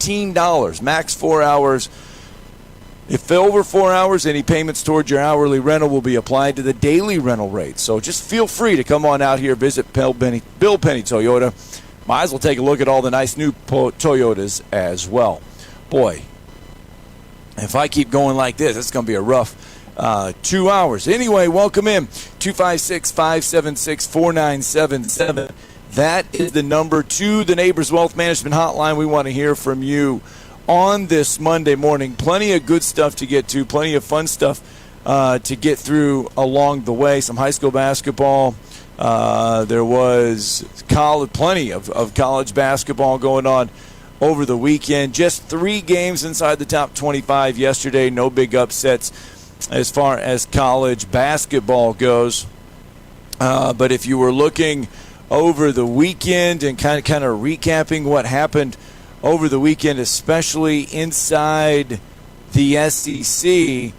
$14, max 4 hours. If over 4 hours, any payments towards your hourly rental will be applied to the daily rental rate. So just feel free to come on out here, visit Bill Penny Toyota. Might as well take a look at all the nice new Toyotas as well. Boy, if I keep going like this, it's going to be a rough 2 hours. Anyway, welcome in. 256-576-4977. That is the number to the Neighbors Wealth Management Hotline. We want to hear from you on this Monday morning. Plenty of good stuff to get to, plenty of fun stuff to get through along the way. Some high school basketball. There was plenty of college basketball going on over the weekend. Just 3 games inside the top 25 yesterday. No big upsets as far as college basketball goes. But if you were looking over the weekend and kind of recapping what happened over the weekend, especially inside the SEC,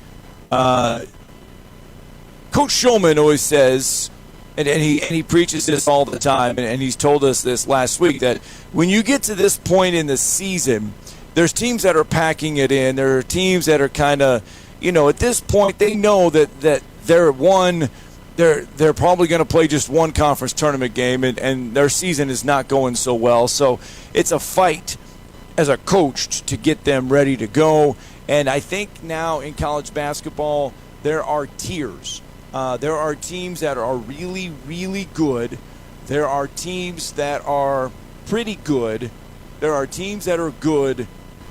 Coach Schulman always says, and he preaches this all the time, and he's told us this last week, that when you get to this point in the season, there's teams that are packing it in. There are teams that are kind of, at this point, they know that they're probably going to play just one conference tournament game, and their season is not going so well. So it's a fight as a coach to get them ready to go. And I think now in college basketball, there are tiers. There are teams that are really, really good. There are teams that are pretty good. There are teams that are good.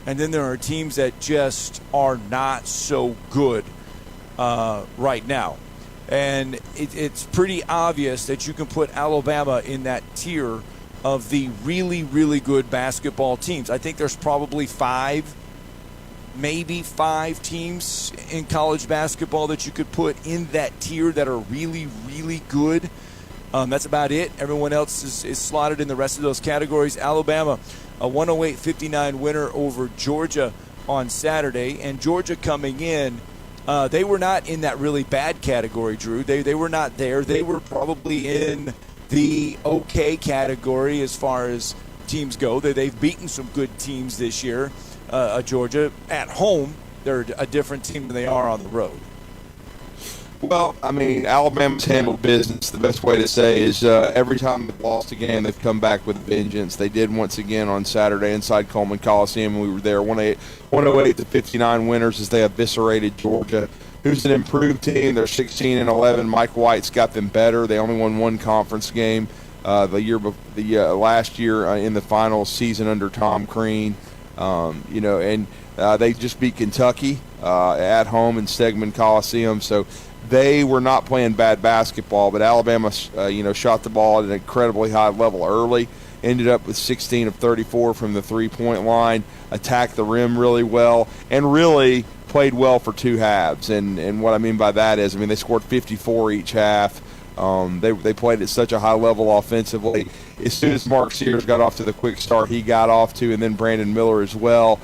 And then there are teams that just are not so good right now. And it's pretty obvious that you can put Alabama in that tier of the really, really good basketball teams. I think there's probably 5 teams in college basketball that you could put in that tier that are really, really good. That's about it. Everyone else is slotted in the rest of those categories. Alabama, a 108-59 winner over Georgia on Saturday. And Georgia coming in, they were not in that really bad category, Drew. They were not there. They were probably in the okay category as far as teams go. They've beaten some good teams this year. Georgia at home, they're a different team than they are on the road. Well, I mean, Alabama's handled business. The best way to say is every time they've lost a game, they've come back with vengeance. They did once again on Saturday inside Coleman Coliseum. We were there, 108-59 winners as they eviscerated Georgia, who's an improved team. They're 16-11. Mike White's got them better. They only won one conference game last year in the final season under Tom Crean. And they just beat Kentucky at home in Stegman Coliseum. So they were not playing bad basketball, but Alabama, shot the ball at an incredibly high level early. Ended up with 16 of 34 from the three-point line, attacked the rim really well, and really played well for 2 halves. And what I mean by that is, they scored 54 each half. They played at such a high level offensively. As soon as Mark Sears got off to the quick start he got off to, and then Brandon Miller as well,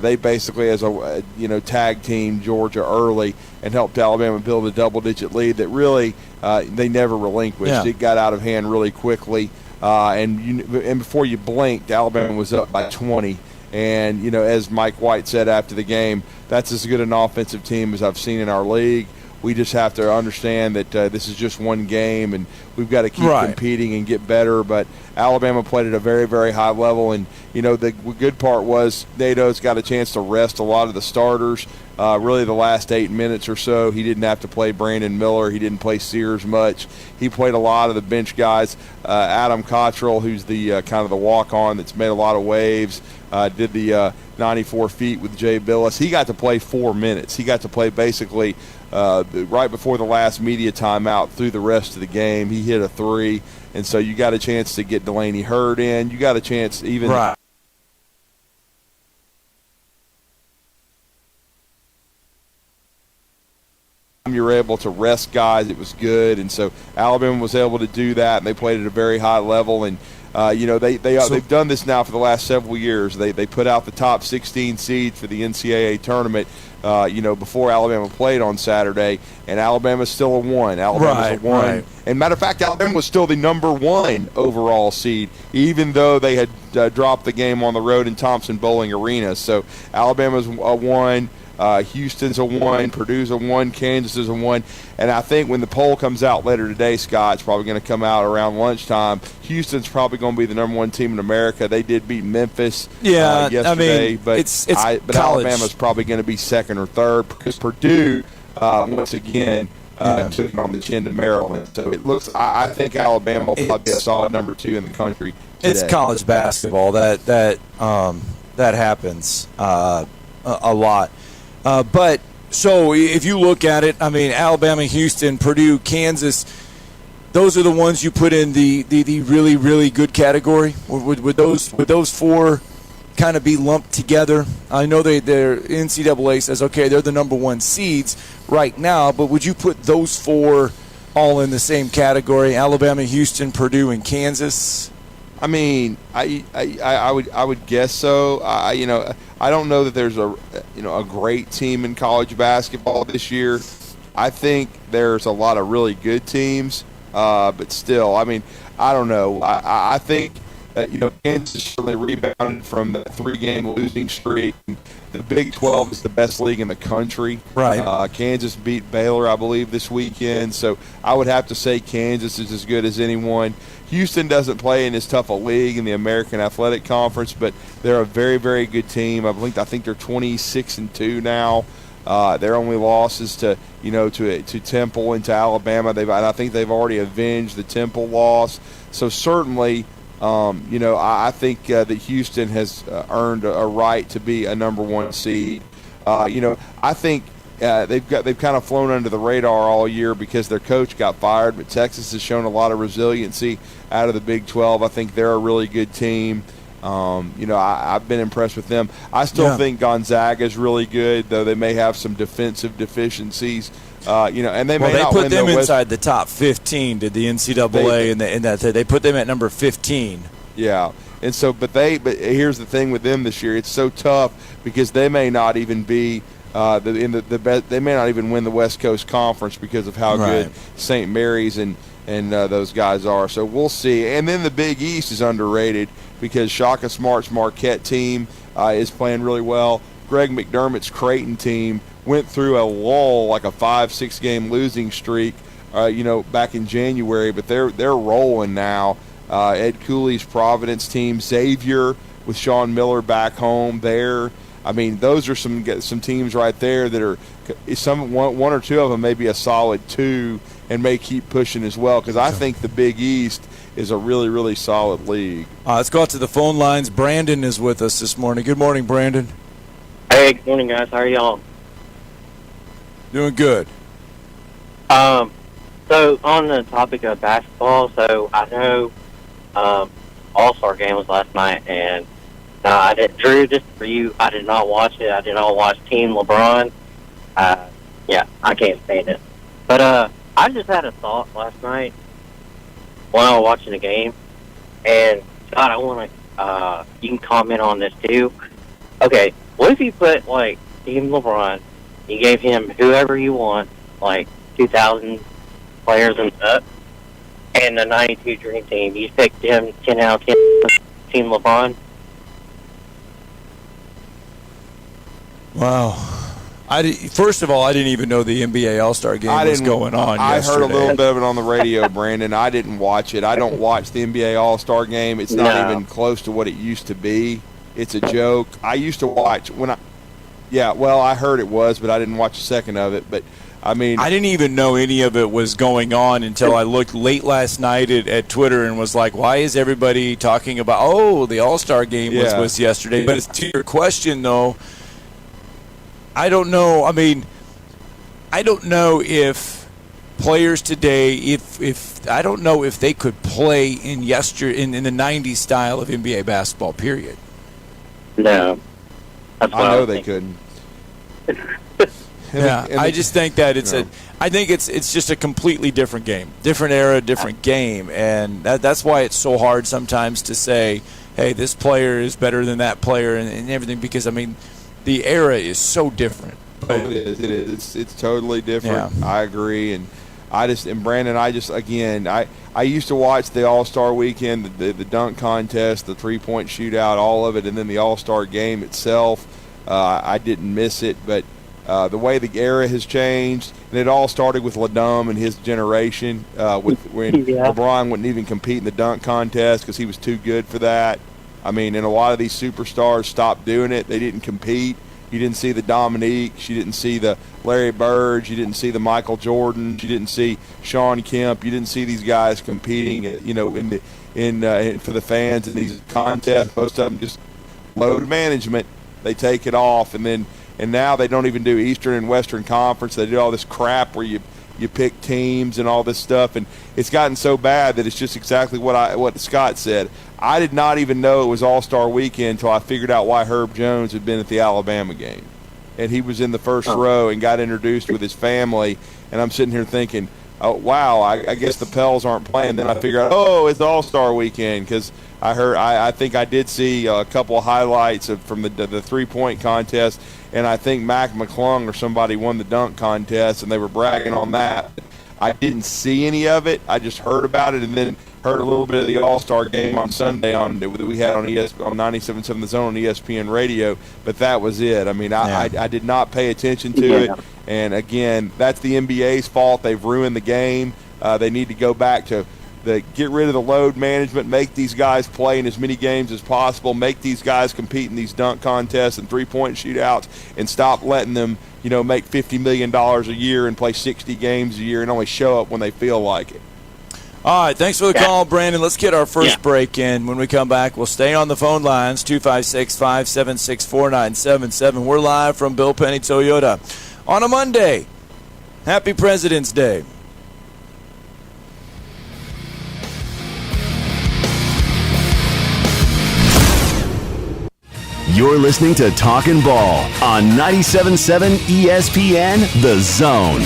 they basically, as a tag team Georgia early and helped Alabama build a double-digit lead that really they never relinquished. Yeah. It got out of hand really quickly, and before you blinked, Alabama was up by 20. And as Mike White said after the game, that's as good an offensive team as I've seen in our league. We just have to understand that this is just one game, and we've got to keep competing and get better. But Alabama played at a very, very high level, and the good part was Nato's got a chance to rest a lot of the starters. Really, the last 8 minutes or so, he didn't have to play Brandon Miller. He didn't play Sears much. He played a lot of the bench guys. Adam Cottrell, who's the kind of the walk-on that's made a lot of waves, did the 94 feet with Jay Billis. He got to play 4 minutes. He got to play basically right before the last media timeout through the rest of the game. He hit a 3, and so you got a chance to get Delaney Hurd in. You got a chance even you were able to rest guys. It was good, and so Alabama was able to do that, and they played at a very high level. And They've done this now for the last several years. They put out the top 16 seeds for the NCAA tournament, before Alabama played on Saturday, and Alabama's still a 1. Alabama's a 1. Right. And matter of fact, Alabama was still the number 1 overall seed, even though they had dropped the game on the road in Thompson Bowling Arena. So Alabama's a 1. Houston's a 1, Purdue's a 1, Kansas is a 1, and I think when the poll comes out later today, Scott, it's probably going to come out around lunchtime. Houston's probably going to be the number 1 team in America. They did beat Memphis yesterday, but Alabama's probably going to be 2nd or 3rd because Purdue once again took it on the chin to Maryland. So it looks, I think Alabama will probably be a solid number 2 in the country today. It's college basketball that happens a lot. But so if you look at it, I mean, Alabama, Houston, Purdue, Kansas, those are the ones you put in the really, really good category. Would those 4 kind of be lumped together? I know their NCAA says, okay, they're the number 1 seeds right now, but would you put those 4 all in the same category? Alabama, Houston, Purdue, and Kansas? I mean, I would guess so. I don't know that there's a great team in college basketball this year. I think there's a lot of really good teams, but still, I mean, I don't know. I think Kansas really rebounded from the 3-game losing streak. The Big 12 is the best league in the country. Right. Kansas beat Baylor, I believe, this weekend. So I would have to say Kansas is as good as anyone. Houston doesn't play in as tough a league in the American Athletic Conference, but they're a very, very good team. I think they're 26-2 now. Their only losses to Temple and to Alabama. I think they've already avenged the Temple loss. So certainly, I think that Houston has earned a right to be a number 1 seed. I think they've kind of flown under the radar all year because their coach got fired, but Texas has shown a lot of resiliency out of the Big 12. I think they're a really good team. I've been impressed with them. I still think Gonzaga is really good, though they may have some defensive deficiencies. And they may not put win them the inside the top 15. Did the NCAA in that they put them at number 15? Yeah, and so but here's the thing with them this year. It's so tough because they may not even be they may not even win the West Coast Conference because of how good St. Mary's and those guys are. So we'll see. And then the Big East is underrated because Shaka Smart's Marquette team is playing really well. Greg McDermott's Creighton team went through a lull, like a 5-6 game losing streak, back in January, but they're rolling now. Ed Cooley's Providence team, Xavier with Sean Miller back home there. I mean, those are some teams right there that are one or two of them may be a solid 2 and may keep pushing as well because I think the Big East is a really, really solid league. Let's go out to the phone lines. Brandon is with us this morning. Good morning, Brandon. Hey, good morning, guys. How are y'all? Doing good. So on the topic of basketball, so I know All-Star game was last night, and Drew, just for you, I did not watch it. I did not watch Team LeBron. I can't stand it. But I just had a thought last night when I was watching the game, and Scott, I want to, you can comment on this too. Okay, what if you put, like, Team LeBron, you gave him whoever you want, like 2,000 players and up, and the 92 Dream Team, you picked him 10 out of 10 Team LeBron? Wow. First of all, I didn't even know the NBA All-Star game was going on yesterday. I heard a little bit of it on the radio, Brandon. I didn't watch it. I don't watch the NBA All-Star game. It's not even close to what it used to be. It's a joke. I used to watch I heard it was, but I didn't watch a second of it. But, I mean, I didn't even know any of it was going on until I looked late last night at Twitter and was like, why is everybody talking about, the All-Star game was yesterday? But to your question, though, I don't know. I mean, I don't know if players today, if I don't know if they could play in the 90s style of NBA basketball, period. No. I know they couldn't. I just think that I think it's just a completely different game, different era, different game, and that's why it's so hard sometimes to say, hey, this player is better than that player and everything, because I mean, the era is so different. It is. It's totally different. Yeah. I agree, and Brandon, I used to watch the All-Star Weekend, the dunk contest, the three-point shootout, all of it, and then the All-Star game itself. I didn't miss it, but the way the era has changed, and it all started with LeDum and his generation, when LeBron wouldn't even compete in the dunk contest because he was too good for that. I mean, and a lot of these superstars stopped doing it. They didn't compete. You didn't see the Dominiques. You didn't see the Larry Birds. You didn't see the Michael Jordans. You didn't see Sean Kemp. You didn't see these guys competing, for the fans in these contests. Most of them just load management. They take it off, and now they don't even do Eastern and Western Conference. They do all this crap where you pick teams and all this stuff, and it's gotten so bad that it's just exactly what Scott said. I did not even know it was All-Star Weekend until I figured out why Herb Jones had been at the Alabama game. And he was in the first row and got introduced with his family, and I'm sitting here thinking, oh, wow, I guess the Pels aren't playing. Then I figured out, oh, it's All-Star Weekend, because I think I did see a couple of highlights from the three-point contest, and I think Mac McClung or somebody won the dunk contest, and they were bragging on that. I didn't see any of it. I just heard about it, and then heard a little bit of the All-Star game on Sunday that we had on 97.7 The Zone on ESPN Radio, but that was it. I mean, I did not pay attention to it, and again, that's the NBA's fault. They've ruined the game. They need to go back to get rid of the load management, make these guys play in as many games as possible, make these guys compete in these dunk contests and three-point shootouts, and stop letting them, make $50 million a year and play 60 games a year and only show up when they feel like it. All right, thanks for the call, Brandon. Let's get our first break in. When we come back, we'll stay on the phone lines, 256-576-4977. We're live from Bill Penny Toyota on a Monday. Happy President's Day. You're listening to Talkin' Ball on 97.7 ESPN, The Zone.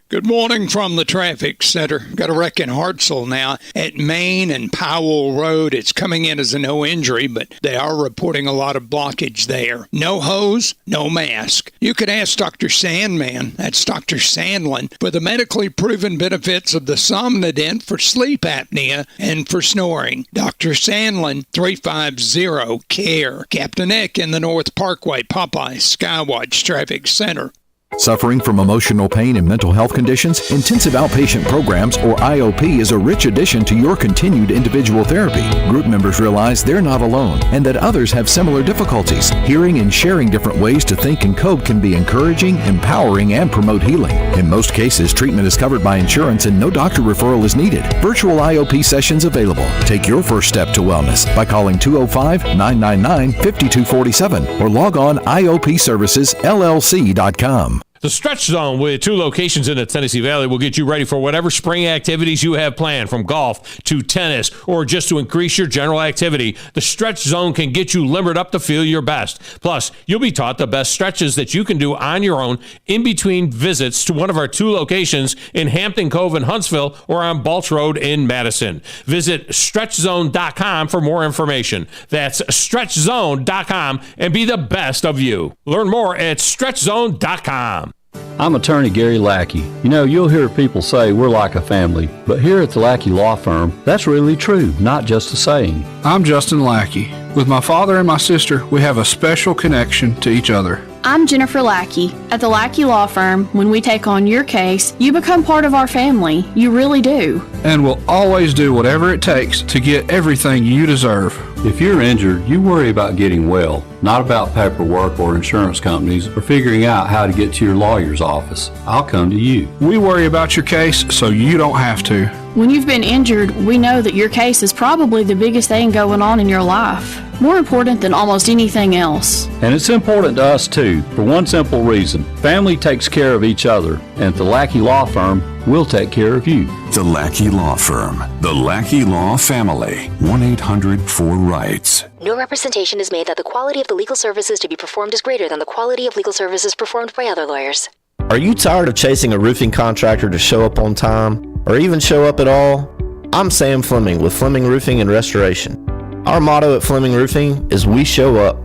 Good morning from the traffic center. Got a wreck in Hartselle now at Main and Powell Road. It's coming in as a no injury, but they are reporting a lot of blockage there. No hose, no mask. You could ask Dr. Sandman, that's Dr. Sandlin, for the medically proven benefits of the Somnodent for sleep apnea and for snoring. Dr. Sandlin, 350-CARE. Captain Nick in the North Parkway, Popeye, Skywatch Traffic Center. Suffering from emotional pain and mental health conditions? Intensive Outpatient Programs, or IOP, is a rich addition to your continued individual therapy. Group members realize they're not alone and that others have similar difficulties. Hearing and sharing different ways to think and cope can be encouraging, empowering, and promote healing. In most cases, treatment is covered by insurance and no doctor referral is needed. Virtual IOP sessions available. Take your first step to wellness by calling 205-999-5247 or log on IOPServicesLLC.com. The Stretch Zone, with 2 locations in the Tennessee Valley, will get you ready for whatever spring activities you have planned, from golf to tennis or just to increase your general activity. The Stretch Zone can get you limbered up to feel your best. Plus, you'll be taught the best stretches that you can do on your own in between visits to one of our 2 locations in Hampton Cove and Huntsville or on Balch Road in Madison. Visit StretchZone.com for more information. That's StretchZone.com, and be the best of you. Learn more at StretchZone.com. I'm attorney Gary Lackey. You'll hear people say we're like a family, but here at the Lackey Law Firm, that's really true, not just a saying. I'm Justin Lackey. With my father and my sister, we have a special connection to each other. I'm Jennifer Lackey. At the Lackey Law Firm, when we take on your case, you become part of our family. You really do. And we'll always do whatever it takes to get everything you deserve. If you're injured, you worry about getting well, not about paperwork or insurance companies or figuring out how to get to your lawyer's office. I'll come to you. We worry about your case so you don't have to. When you've been injured, we know that your case is probably the biggest thing going on in your life. more important than almost anything else. And it's important to us, too, for one simple reason. Family takes care of each other, and at the Lackey Law Firm, we'll take care of you. The Lackey Law Firm. The Lackey Law Family. 1-800-4RIGHTS. No representation is made that the quality of the legal services to be performed is greater than the quality of legal services performed by other lawyers. Are you tired of chasing a roofing contractor to show up on time, or even show up at all? I'm Sam Fleming with Fleming Roofing and Restoration. Our motto at Fleming Roofing is we show up.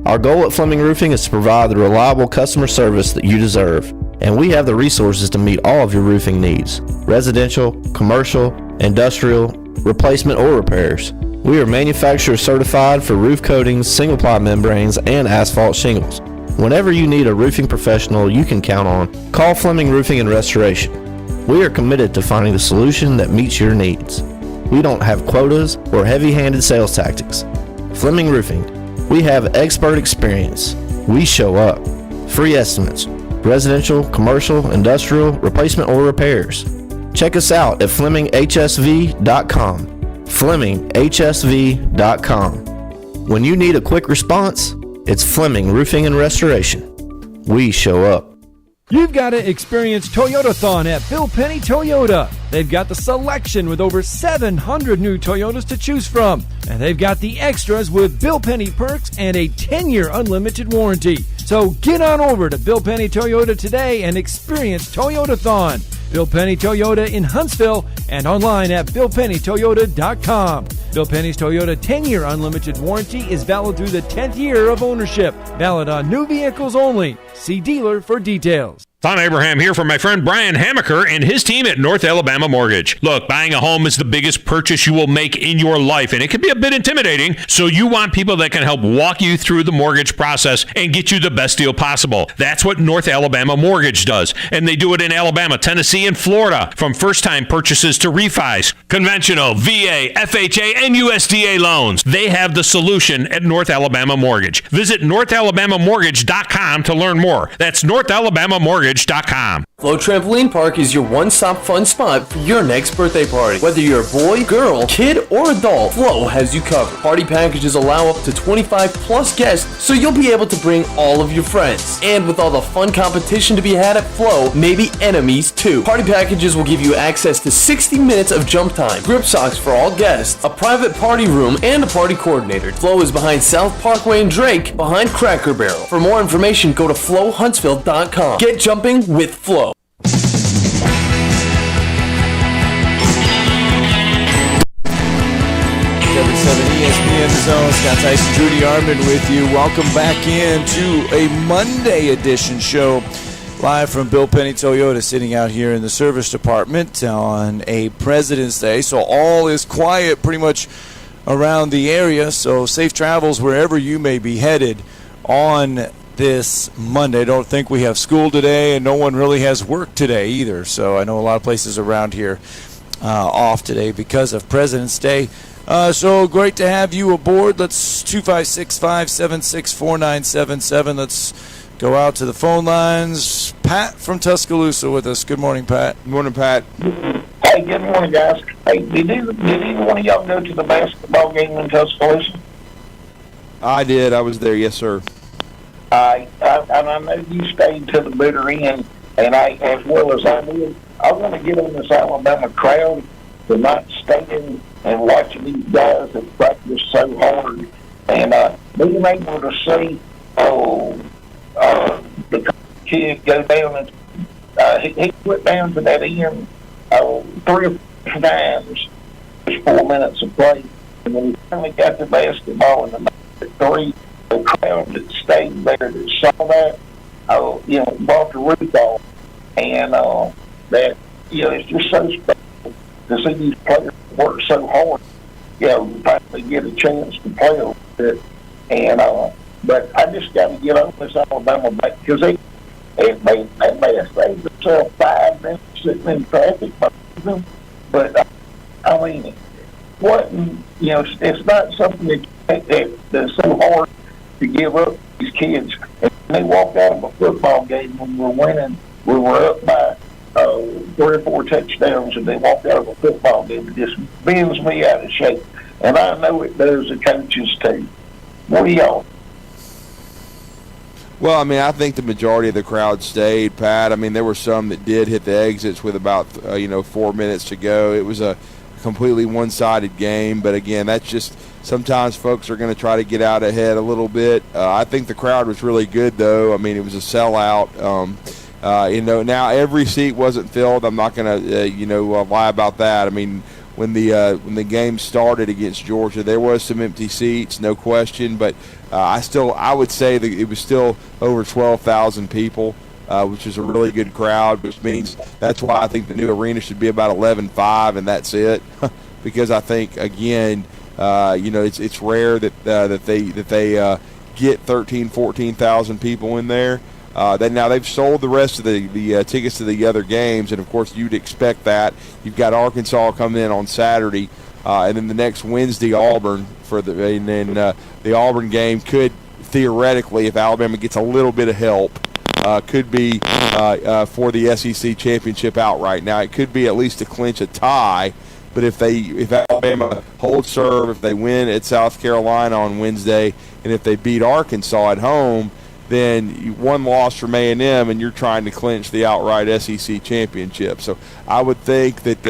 Our goal at Fleming Roofing is to provide the reliable customer service that you deserve, and we have the resources to meet all of your roofing needs: residential, commercial, industrial, replacement, or repairs. We are manufacturer certified for roof coatings, single-ply membranes, and asphalt shingles. Whenever you need a roofing professional you can count on, call Fleming Roofing and Restoration. We are committed to finding the solution that meets your needs. We don't have quotas or heavy-handed sales tactics. Fleming Roofing, we have expert experience. We show up. Free estimates, residential, commercial, industrial, replacement, or repairs. Check us out at FlemingHSV.com. FlemingHSV.com. When you need a quick response, it's Fleming Roofing and Restoration. We show up. You've got to experience Toyotathon at Bill Penny Toyota. They've got the selection with over 700 new Toyotas to choose from. And they've got the extras with Bill Penny perks and a 10-year unlimited warranty. So get on over to Bill Penny Toyota today and experience Toyotathon. Bill Penny Toyota in Huntsville and online at BillPennyToyota.com. Bill Penny's Toyota 10-year unlimited warranty is valid through the 10th year of ownership. Valid on new vehicles only. See dealer for details. Tom Abraham here from my friend Brian Hamaker and his team at North Alabama Mortgage. Look, buying a home is the biggest purchase you will make in your life, and it can be a bit intimidating, so you want people that can help walk you through the mortgage process and get you the best deal possible. That's what North Alabama Mortgage does, and they do it in Alabama, Tennessee, and Florida, from first-time purchases to refis, conventional, VA, FHA, and USDA loans. They have the solution at North Alabama Mortgage. Visit NorthAlabamaMortgage.com to learn more. That's NorthAlabamaMortgage.com. Flow Trampoline Park is your one-stop fun spot for your next birthday party. Whether you're a boy, girl, kid, or adult, Flow has you covered. Party packages allow up to 25 plus guests, so you'll be able to bring all of your friends. And with all the fun competition to be had at Flow, maybe enemies too. Party packages will give you access to 60 minutes of jump time, grip socks for all guests, a private party room, and a party coordinator. Flow is behind South Parkway in Drake, behind Cracker Barrel. For more information, go to flowhuntsville.com. Get jumping with Flow. 7 ESPN Zone. Scott Tyson, Judy Armand with you. Welcome back into a Monday edition show live from Bill Penny Toyota, sitting out here in the service department on a President's Day. So all is quiet pretty much around the area. So safe travels wherever you may be headed on this Monday. I don't think we have school today, and no one really has work today either. So I know a lot of places around here off today because of President's Day. So great to have you aboard. Let's 256-576-4977. Let's go out to the phone lines. Pat from Tuscaloosa with us. Good morning, Pat. Good morning, Pat. Hey, good morning, guys. Hey, did either one of y'all go to the basketball game in Tuscaloosa? I did. I was there. Yes, sir. And I know you stayed to the bitter end, and as well as I did. I want to get on this Alabama crowd to not staying and watching these guys that practice so hard, and being able to see the kid go down and he went down to that end 3 or 4 times, just 4 minutes of play, and when he finally got the basketball in the 3, the crowd that stayed there that saw that, brought the roof off, and that it's just so special to see these players work so hard, finally get a chance to play a little bit. And but I just got to get on this Alabama back, because they may have saved themselves 5 minutes sitting in traffic, but I mean, it's not something that's so hard to give up these kids. And they walked out of a football game when we were winning. We were up by 3 or 4 touchdowns, and they walked out of a football game. It just bends me out of shape. And I know it does the coaches too. What do y'all? Well, I mean, I think the majority of the crowd stayed, Pat. I mean, there were some that did hit the exits with about 4 minutes to go. It was a completely one-sided game, but again, that's just sometimes folks are going to try to get out ahead a little bit. I think the crowd was really good, though. I mean, it was a sellout. Now every seat wasn't filled. I'm not going to lie about that. I mean, when the game started against Georgia, there was some empty seats, no question, but I would say that it was still over 12,000 people, which is a really good crowd, which means that's why I think the new arena should be about 11.5, and that's it. Because I think, again, it's rare that they get 13,000, 14,000 people in there. Now they've sold the rest of the tickets to the other games, and of course you'd expect that. You've got Arkansas coming in on Saturday, and then the next Wednesday Auburn and then the Auburn game could theoretically, if Alabama gets a little bit of help, could be for the SEC championship outright. Now it could be at least to clinch a tie, but if Alabama holds serve, if they win at South Carolina on Wednesday, and if they beat Arkansas at home, then one loss from A&M, and you're trying to clinch the outright SEC championship. So I would think that,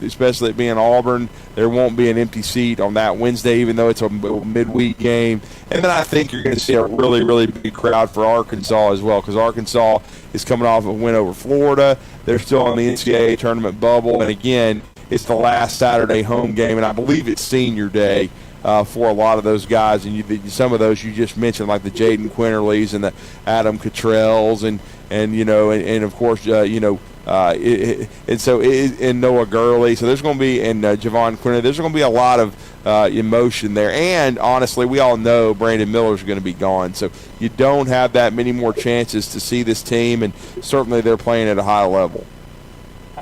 especially it being Auburn, there won't be an empty seat on that Wednesday, even though it's a midweek game. And then I think you're going to see a really, really big crowd for Arkansas as well, because Arkansas is coming off a win over Florida. They're still on the NCAA tournament bubble. And, again, it's the last Saturday home game, and I believe it's senior day. For a lot of those guys, and some of those you just mentioned, like the Jaden Quinterleys and the Adam Cottrells, and of course and Noah Gurley. So there's going to be, and Javon Quinter. There's going to be a lot of emotion there. And honestly, we all know Brandon Miller's going to be gone, so you don't have that many more chances to see this team, and certainly they're playing at a high level.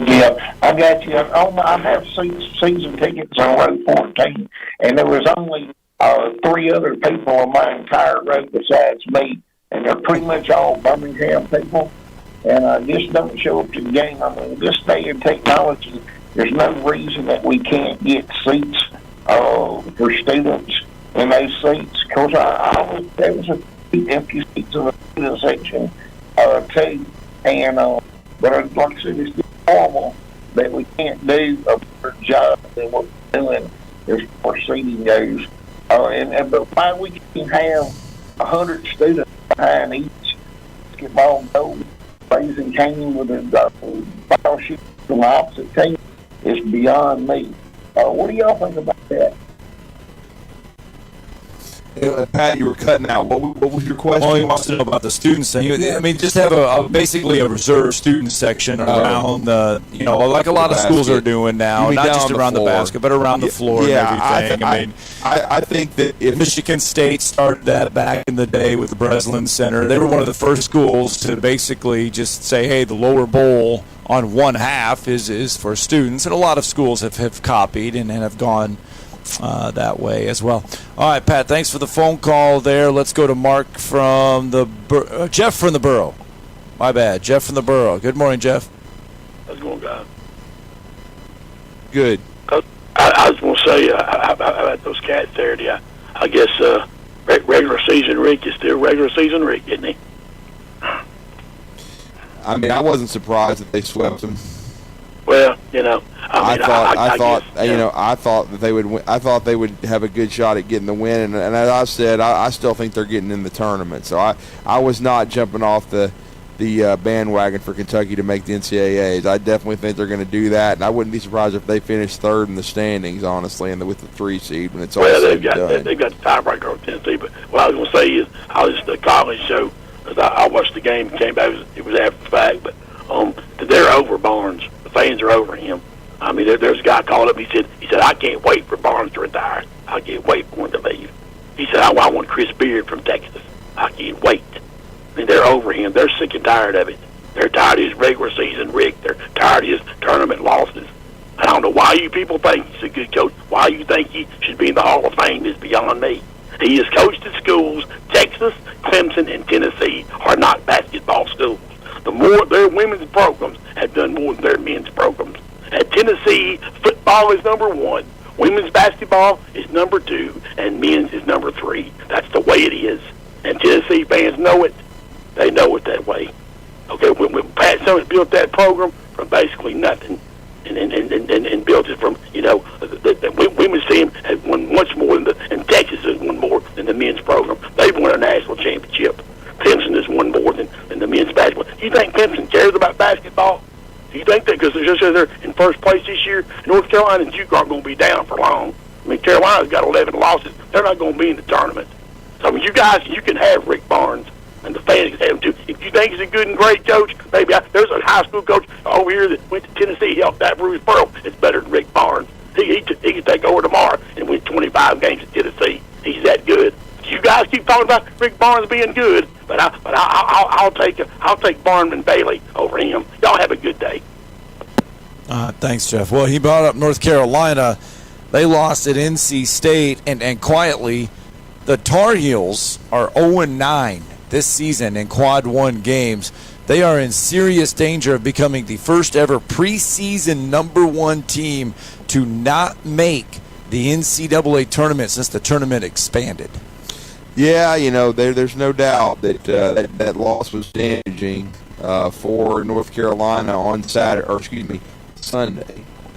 Yeah, I got you. I have season tickets on row 14, and there was only 3 other people on my entire row besides me, and they're pretty much all Birmingham people, and just don't show up to the game. I mean, this day in technology, there's no reason that we can't get seats for students in those seats. Of course, there was a few empty seats in the student section, too, and but like I said, it's normal that we can't do a better job than what we're doing as far as seating goes. But why we can have 100 students behind each basketball goal, raising cane with a ball shooter from the opposite team is beyond me. What do y'all think about that? Pat, you were cutting out. What was your question? Well, he wants to know about the students thing. I mean, just have basically a reserved student section around the, like a lot of schools are doing now, not just around the basket, but around the floor and everything. I think that if Michigan State started that back in the day with the Breslin Center, they were one of the first schools to basically just say, hey, the lower bowl on one half is for students, and a lot of schools have copied and have gone that way as well. All right, Pat, thanks for the phone call there. Let's go to Mark from Jeff from the Borough. My bad, Jeff from the Borough. Good morning, Jeff. How's it going, guys? Good. I was going to say about those cats there. I guess regular season Rick is still regular season Rick, isn't he? I mean, I wasn't surprised that they swept them. Well, I thought that they would win. I thought they would have a good shot at getting the win, and as I said, I still think they're getting in the tournament. So I was not jumping off the bandwagon for Kentucky to make the NCAAs. I definitely think they're going to do that, and I wouldn't be surprised if they finish third in the standings, honestly, and with the 3 seed when it's all said and done. They've got the tiebreaker over Tennessee. But what I was going to say is, I was at the college show because I watched the game and came back. It was after the fact, but they're over Barnes. The fans are over him. I mean, there's a guy called up. He said, I can't wait for Barnes to retire. I can't wait for him to leave. He said, I want Chris Beard from Texas. I can't wait. I mean, they're over him. They're sick and tired of it. They're tired of his regular season Rick. They're tired of his tournament losses. I don't know why you people think he's a good coach. Why you think he should be in the Hall of Fame is beyond me. He has coached at schools. Texas, Clemson, and Tennessee are not basketball schools. Their women's programs have done more than their men's programs. At Tennessee, football is number 1. Women's basketball is number 2, and men's is number 3. That's the way it is. And Tennessee fans know it. They know it that way. Okay, when Pat Summitt built that program from basically nothing, and built it from, the women's team has won much more and Texas has won more than the men's program. They've won a national championship. Clemson has won more than the men's basketball. Do you think Clemson cares about basketball? Do you think that because they're in first place this year, North Carolina and Duke aren't going to be down for long? I mean, Carolina's got 11 losses. They're not going to be in the tournament. So, I mean, you guys, you can have Rick Barnes, and the fans can have him too. If you think he's a good and great coach, maybe there's a high school coach over here that went to Tennessee, helped that Bruce Pearl. It's better than Rick Barnes. He could take over tomorrow and win 25 games at Tennessee. He's that good. You guys keep talking about Rick Barnes being good, but I'll take Barnes and Bailey over him. Y'all have a good day. Thanks, Jeff. Well, he brought up North Carolina. They lost at NC State, and quietly, the Tar Heels are 0-9 this season in Quad 1 games. They are in serious danger of becoming the first ever preseason number 1 team to not make the NCAA tournament since the tournament expanded. Yeah, there's no doubt that that loss was damaging for North Carolina on Sunday.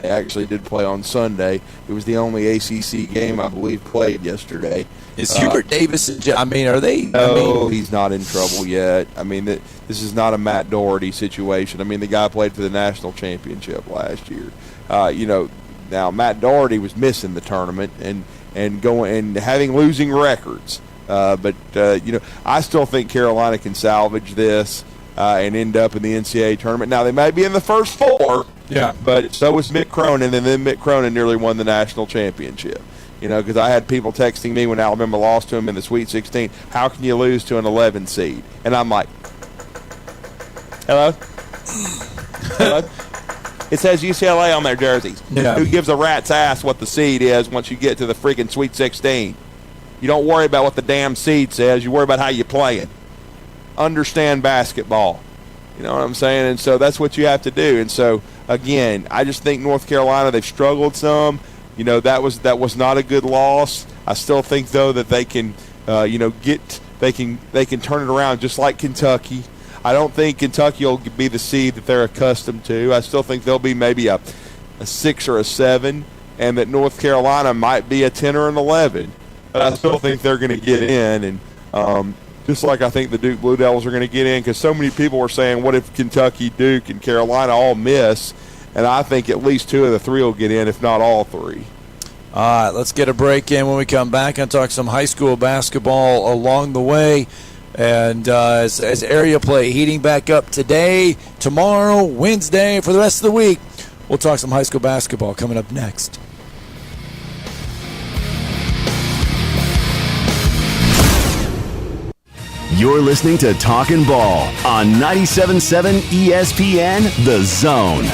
They actually did play on Sunday. It was the only ACC game I believe played yesterday. Is Hubert Davis? Are they? No, he's not in trouble yet. I mean, this is not a Matt Doherty situation. I mean, the guy played for the national championship last year. Now Matt Doherty was missing the tournament and going and having losing records. But I still think Carolina can salvage this and end up in the NCAA tournament. Now, they might be in the first 4, but so was Mick Cronin, and then Mick Cronin nearly won the national championship. Because I had people texting me when Alabama lost to him in the Sweet 16, how can you lose to an 11 seed? And I'm like, hello? Hello? It says UCLA on their jerseys. Yeah. Who gives a rat's ass what the seed is once you get to the freaking Sweet 16? You don't worry about what the damn seed says. You worry about how you play it. Understand basketball. You know what I'm saying? And so that's what you have to do. And so, again, I just think North Carolina, they've struggled some. That was not a good loss. I still think, though, that they can, they can turn it around just like Kentucky. I don't think Kentucky will be the seed that they're accustomed to. I still think they'll be maybe a 6 or a 7, and that North Carolina might be a 10 or an 11. But I still think they're going to get in, and just like I think the Duke Blue Devils are going to get in, because so many people were saying, what if Kentucky, Duke, and Carolina all miss? And I think at least 2 of the 3 will get in, if not all 3. All right, let's get a break in. When we come back and talk some high school basketball along the way. And as area play heating back up today, tomorrow, Wednesday, for the rest of the week, we'll talk some high school basketball coming up next. You're listening to Talkin' Ball on 97.7 ESPN, The Zone.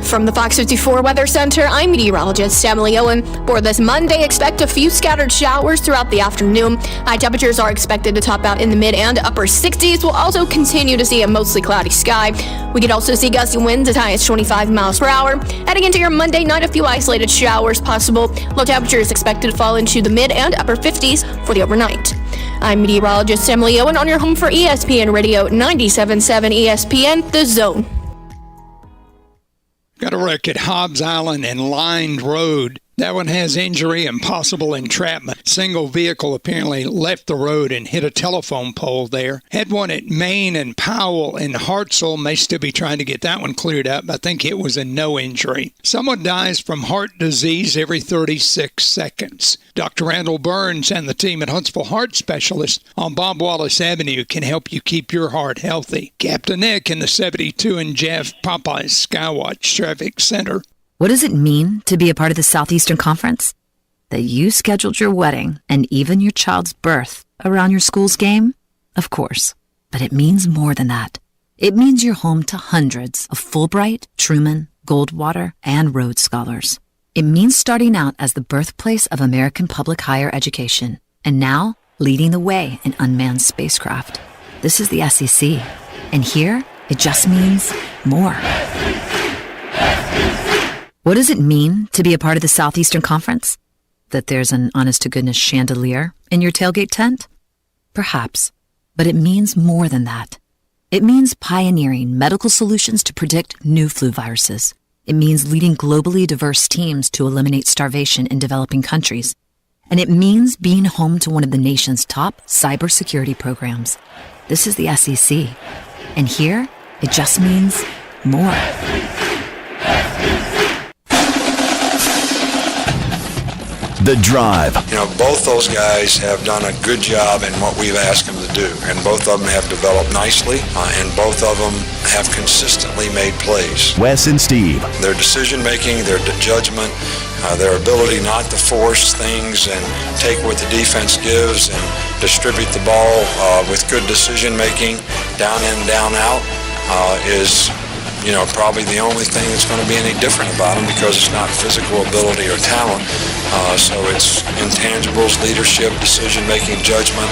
From the Fox 54 Weather Center, I'm meteorologist Emily Owen. For this Monday, expect a few scattered showers throughout the afternoon. High temperatures are expected to top out in the mid and upper 60s. We'll also continue to see a mostly cloudy sky. We could also see gusty winds as high as 25 miles per hour. Heading into your Monday night, a few isolated showers possible. Low temperatures expected to fall into the mid and upper 50s for the overnight. I'm meteorologist Emily Owen on your home for ESPN Radio 97.7 ESPN, The Zone. Got a wreck at Hobbs Island and Lined Road. That one has injury and possible entrapment. Single vehicle apparently left the road and hit a telephone pole there. Had one at Main and Powell and Hartselle. May still be trying to get that one cleared up. I think it was a no injury. Someone dies from heart disease every 36 seconds. Dr. Randall Burns and the team at Huntsville Heart Specialists on Bob Wallace Avenue can help you keep your heart healthy. Captain Nick in the 72 and Jeff Popeyes Skywatch Traffic Center. What does it mean to be a part of the Southeastern Conference? That you scheduled your wedding and even your child's birth around your school's game? Of course. But it means more than that. It means you're home to hundreds of Fulbright, Truman, Goldwater, and Rhodes Scholars. It means starting out as the birthplace of American public higher education, and now leading the way in unmanned spacecraft. This is the SEC. And here, it just means more. What does it mean to be a part of the Southeastern Conference? That there's an honest-to-goodness chandelier in your tailgate tent? Perhaps, but it means more than that. It means pioneering medical solutions to predict new flu viruses. It means leading globally diverse teams to eliminate starvation in developing countries. And it means being home to one of the nation's top cybersecurity programs. This is the SEC. And here, it just means more. The Drive. You know, both those guys have done a good job in what we've asked them to do, and both of them have developed nicely, and both of them have consistently made plays. Wes and Steve. Their decision-making, their judgment, their ability not to force things and take what the defense gives and distribute the ball with good decision-making, down in, down out, is probably the only thing that's going to be any different about them, because it's not physical ability or talent. So it's intangibles, leadership, decision-making, judgment,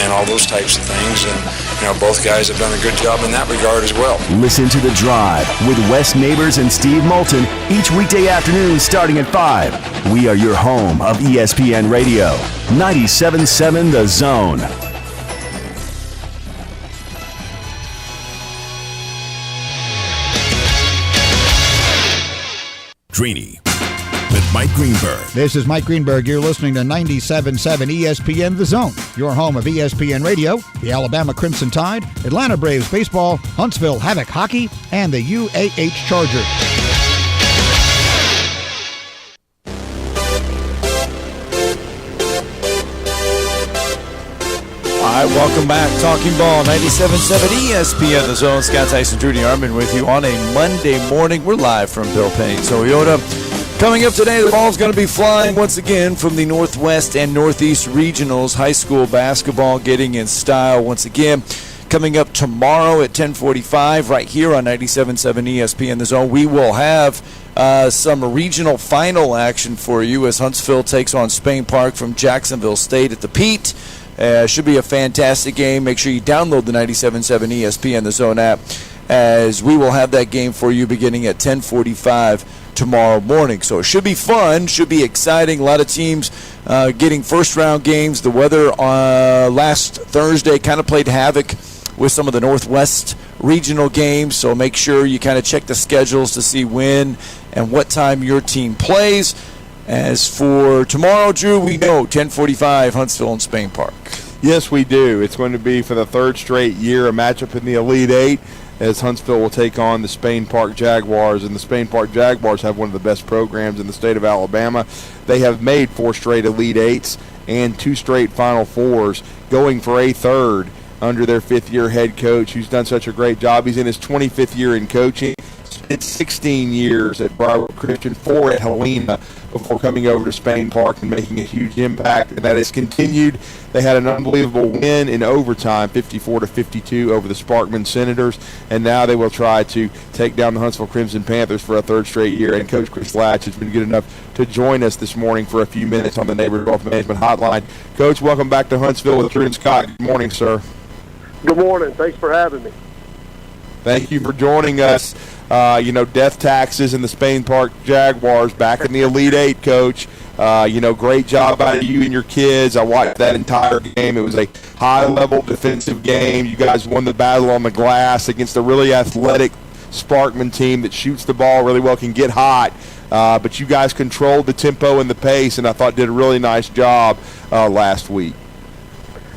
and all those types of things. And, both guys have done a good job in that regard as well. Listen to The Drive with Wes Neighbors and Steve Moulton each weekday afternoon starting at 5. We are your home of ESPN Radio, 97.7 The Zone. Greeny with Mike Greenberg. This is Mike Greenberg. You're listening to 97.7 ESPN The Zone, your home of ESPN Radio, the Alabama Crimson Tide, Atlanta Braves baseball, Huntsville Havoc hockey, and the UAH Chargers. All right, welcome back. Talking Ball, 97.7 ESPN The Zone. Scott Tyson, Drew DeArmond with you on a Monday morning. We're live from Bill Penny Toyota. Coming up today, the ball's going to be flying once again from the Northwest and Northeast Regionals. High school basketball getting in style once again. Coming up tomorrow at 10:45 right here on 97.7 ESPN The Zone. We will have some regional final action for you as Huntsville takes on Spain Park from Jacksonville State at the Pete. Should be a fantastic game. Make sure you download the 97.7 ESPN The Zone app, as we will have that game for you beginning at 10:45 tomorrow morning. So it should be fun, should be exciting. A lot of teams getting first-round games. The weather last Thursday kind of played havoc with some of the Northwest regional games, so make sure you kind of check the schedules to see when and what time your team plays. As for tomorrow, Drew, we know 10:45 Huntsville and Spain Park. Yes, we do. It's going to be for the third straight year a matchup in the Elite Eight, as Huntsville will take on the Spain Park Jaguars. And the Spain Park Jaguars have one of the best programs in the state of Alabama. They have made 4 straight Elite Eights and 2 straight Final Fours, going for a third under their 5th-year head coach, who's done such a great job. He's in his 25th year in coaching. Spent 16 years at Broward Christian, 4 at Helena, before coming over to Spain Park and making a huge impact, and that has continued. They had an unbelievable win in overtime, 54-52 over the Sparkman Senators, and now they will try to take down the Huntsville Crimson Panthers for a third straight year. And Coach Chris Latch has been good enough to join us this morning for a few minutes on the Neighborhood Wealth Management Hotline. Coach, welcome back to Huntsville with Drew and Scott. Good morning, sir. Good morning. Thanks for having me. Thank you for joining us. Death taxes and the Spain Park Jaguars back in the Elite Eight, Coach. Great job out of you and your kids. I watched that entire game. It was a high-level defensive game. You guys won the battle on the glass against a really athletic Sparkman team that shoots the ball really well, can get hot. But you guys controlled the tempo and the pace, and I thought did a really nice job last week.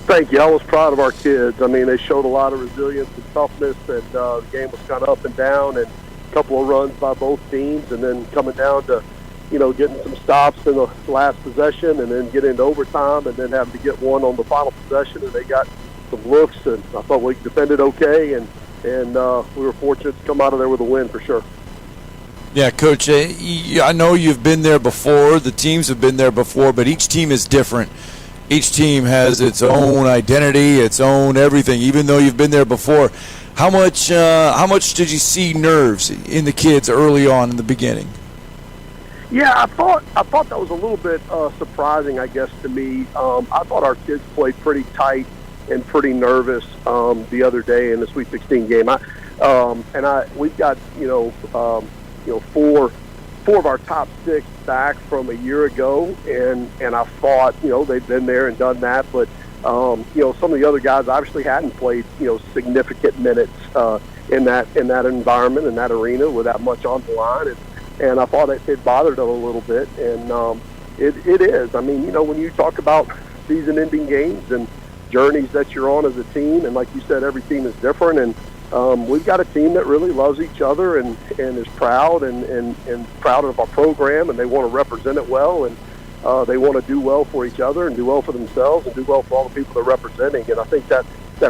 Thank you. I was proud of our kids. I mean, they showed a lot of resilience and toughness, and the game was kind of up and down, and a couple of runs by both teams, and then coming down to, getting some stops in the last possession, and then get into overtime, and then having to get one on the final possession, and they got some looks, and I thought we defended okay, and we were fortunate to come out of there with a win for sure. Yeah, Coach, I know you've been there before. The teams have been there before, but each team is different. Each team has its own identity, its own everything, even though you've been there before. How much did you see nerves in the kids early on in the beginning? Yeah, I thought that was a little bit surprising, I guess, to me. I thought our kids played pretty tight and pretty nervous the other day in the Sweet 16 game. We've got 4 4 of our top 6 back from a year ago, and I thought, they've been there and done that, but some of the other guys obviously hadn't played, significant minutes in that environment, in that arena, with that much on the line, and I thought it bothered them a little bit, and it is. I mean, when you talk about season-ending games and journeys that you're on as a team, and like you said, every team is different, and we've got a team that really loves each other and is proud and proud of our program, and they want to represent it well, and they want to do well for each other and do well for themselves and do well for all the people they're representing. And I think that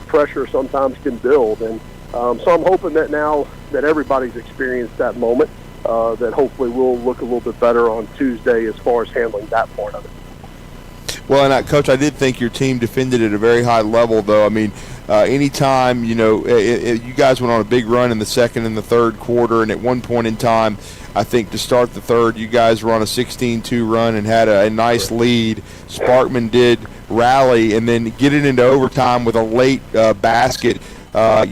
pressure sometimes can build. And so I'm hoping that now that everybody's experienced that moment, that hopefully we'll look a little bit better on Tuesday as far as handling that part of it. Well, and Coach, I did think your team defended at a very high level, though. I mean, anytime, you guys went on a big run in the second and the third quarter, and at one point in time, I think to start the third, you guys were on a 16-2 run and had a nice lead. Sparkman did rally and then get it into overtime with a late basket, at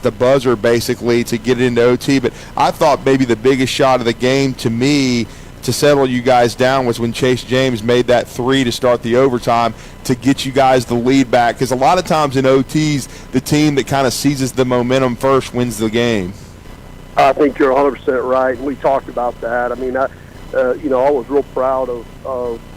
the buzzer, basically, to get it into OT. But I thought maybe the biggest shot of the game to me to settle you guys down was when Chase James made that 3 to start the overtime to get you guys the lead back, because a lot of times in OTs, the team that kind of seizes the momentum first wins the game. I think you're 100% right, and we talked about that. I mean, I was real proud of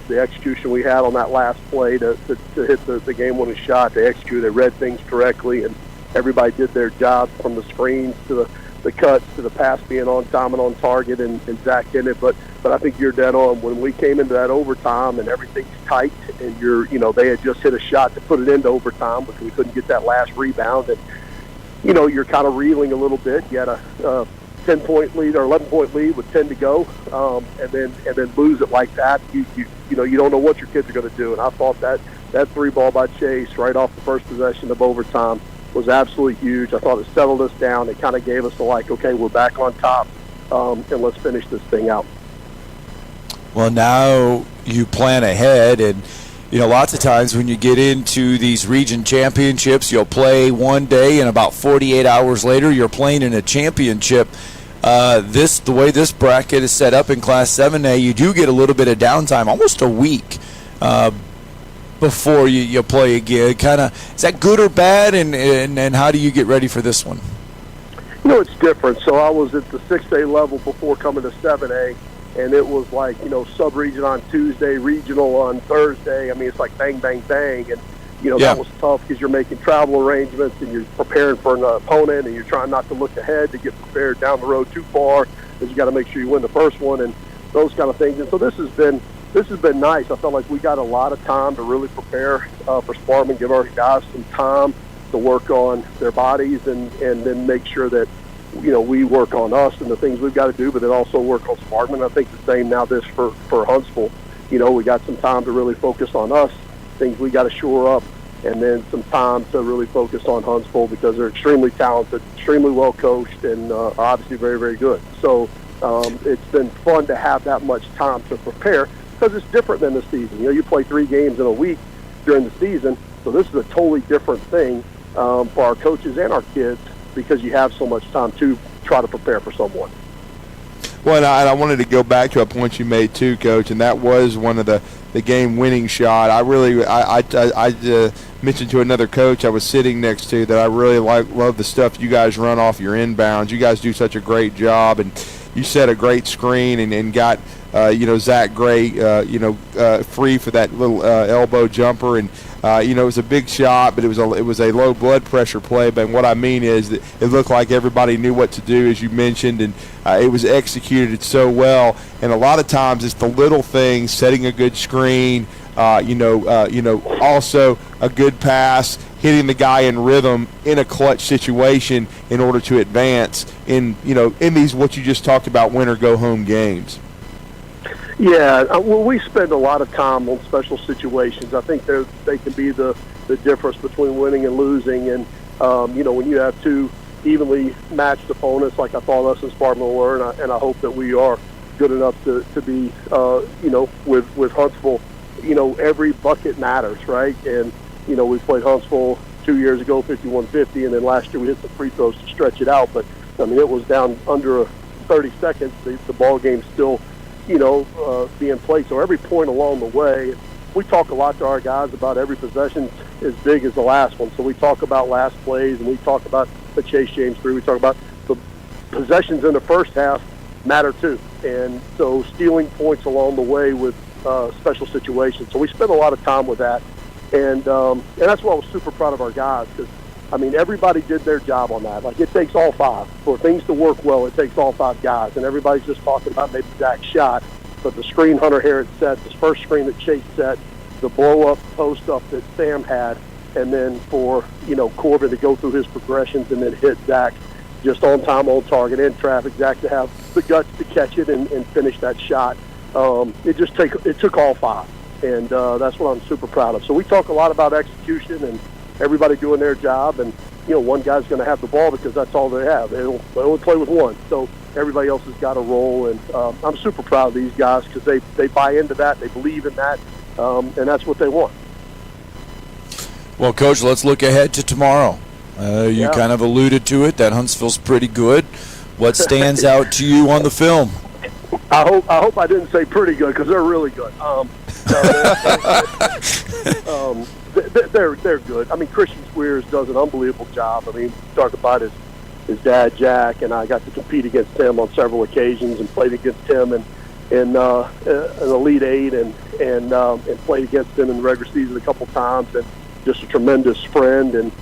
the execution we had on that last play to hit the game-winning shot. They executed, they read things correctly, and everybody did their job, from the screens to the cuts to the pass being on time and on target, and Zach in it. But I think you're dead on. When we came into that overtime and everything's tight, and they had just hit a shot to put it into overtime, but we couldn't get that last rebound, and you're kind of reeling a little bit. You had a 10-point lead or 11-point lead with 10 to go, and then lose it like that. You don't know what your kids are going to do. And I thought that 3 ball by Chase right off the first possession of overtime was absolutely huge. I thought it settled us down. It kind of gave us the okay, we're back on top, and let's finish this thing out. Well, now you plan ahead, and lots of times when you get into these region championships, you'll play one day, and about 48 hours later, you're playing in a championship. The way this bracket is set up in Class 7A, you do get a little bit of downtime, almost a week before you play again. Is that good or bad, and how do you get ready for this one? It's different. So I was at the 6A level before coming to 7A, and it was like, sub-region on Tuesday, regional on Thursday. I mean, it's like bang, bang, bang. And, that was tough because you're making travel arrangements and you're preparing for an opponent, and you're trying not to look ahead to get prepared down the road too far, because you got to make sure you win the first one and those kind of things. And so this has been nice. I felt like we got a lot of time to really prepare for Sparkman, give our guys some time to work on their bodies, and then make sure that we work on us and the things we've got to do, but then also work on Sparkman. I think the same now this for Huntsville. We got some time to really focus on us, things we got to shore up, and then some time to really focus on Huntsville, because they're extremely talented, extremely well coached, and obviously very, very good. So it's been fun to have that much time to prepare, because it's different than the season. You play 3 games in a week during the season, so this is a totally different thing for our coaches and our kids, because you have so much time to try to prepare for someone. Well, and I wanted to go back to a point you made too, Coach, and that was one of the game-winning shot. I mentioned to another coach I was sitting next to that I really love the stuff you guys run off your inbounds. You guys do such a great job, and you set a great screen and got Zach Gray free for that little elbow jumper, and it was a big shot, but it was a low blood pressure play. But what I mean is that it looked like everybody knew what to do, as you mentioned, and it was executed so well. And a lot of times it's the little things, setting a good screen, also a good pass, hitting the guy in rhythm in a clutch situation in order to advance in these, what you just talked about, win or go home games. Yeah, well, we spend a lot of time on special situations. I think they can be the difference between winning and losing. And, when you have 2 evenly matched opponents, like I thought us and Sparkman were, and I hope that we are good enough to be, with Huntsville, every bucket matters, right? And, we played Huntsville 2 years ago, 51-50, and then last year we hit some free throws to stretch it out. But, I mean, it was down under 30 seconds, the ball game's still, being played. So every point along the way, we talk a lot to our guys about every possession as big as the last one. So we talk about last plays, and we talk about the Chase James 3. We talk about the possessions in the first half matter too. And so stealing points along the way with special situations. So we spend a lot of time with that. And that's why I was super proud of our guys, because, everybody did their job on that. Like, it takes all five. For things to work well, it takes all five guys. And everybody's just talking about maybe Zach's shot, but the screen Hunter Harris set, the first screen that Chase set, the blow-up, post-up that Sam had, and then for, Corbin to go through his progressions and then hit Zach just on time, on target, in traffic, Zach to have the guts to catch it and finish that shot. It took all five, and that's what I'm super proud of. So we talk a lot about execution and everybody doing their job, and one guy's going to have the ball because that's all they have. They only play with one, so everybody else has got a role, and I'm super proud of these guys because they buy into that, they believe in that, and that's what they want. Well, Coach, let's look ahead to tomorrow. You kind of alluded to it, that Huntsville's pretty good. What stands out to you on the film? I hope I didn't say pretty good, because they're really good. They're good. Christian Squeers does an unbelievable job. Talk about his dad, Jack, and I got to compete against him on several occasions and played against him in an Elite Eight and played against him in the regular season a couple times, and just a tremendous friend and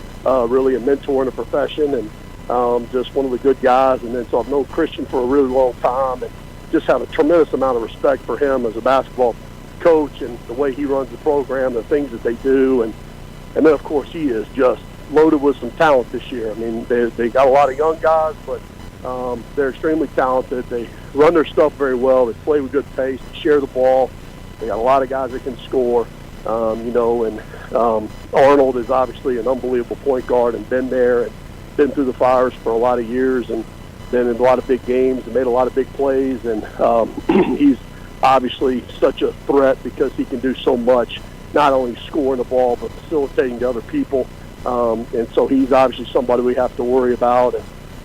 really a mentor in the profession, and just one of the good guys. And then so I've known Christian for a really long time and just have a tremendous amount of respect for him as a basketball coach and the way he runs the program, the things that they do, and then of course he is just loaded with some talent this year. They got a lot of young guys, but they're extremely talented. They run their stuff very well. They play with good pace. They share the ball. They got a lot of guys that can score. And Arnold is obviously an unbelievable point guard and been there and been through the fires for a lot of years and been in a lot of big games and made a lot of big plays. And he's obviously such a threat because he can do so much, not only scoring the ball but facilitating to other people. And so he's obviously somebody we have to worry about.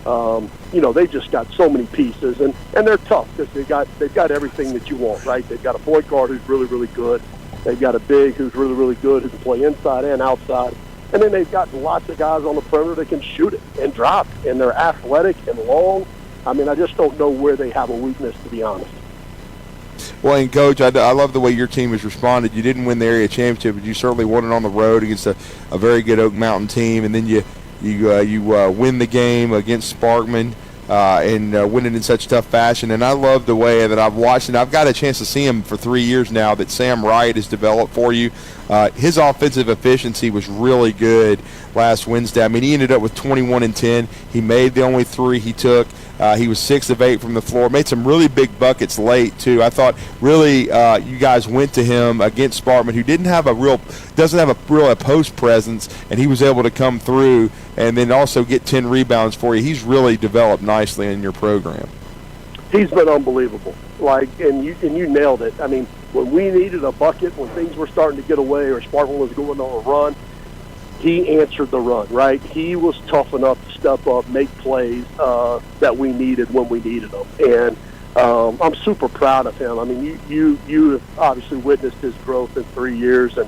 And they've just got so many pieces, and they're tough because they've got everything that you want, right? They've got a point guard who's really, really good. They've got a big who's really, really good who can play inside and outside. And then they've got lots of guys on the perimeter that can shoot it and drop, and they're athletic and long. I just don't know where they have a weakness, to be honest. Well, and Coach, I love the way your team has responded. You didn't win the area championship, but you certainly won it on the road against a very good Oak Mountain team, and then you win the game against Sparkman and win it in such tough fashion. And I love the way that I've watched, and I've got a chance to see him for 3 years now, that Sam Wright has developed for you. His offensive efficiency was really good last Wednesday. He ended up with 21 and 10. He made the only three he took. He was 6 of 8 from the floor. Made some really big buckets late too. I thought really you guys went to him against Sparkman, who doesn't have a real post presence, and he was able to come through and then also get 10 rebounds for you. He's really developed nicely in your program. He's been unbelievable. And you nailed it. When we needed a bucket, when things were starting to get away or Sparkman was going on a run, he answered the run, right? He was tough enough to step up, make plays that we needed when we needed them. And I'm super proud of him. You have obviously witnessed his growth in 3 years, and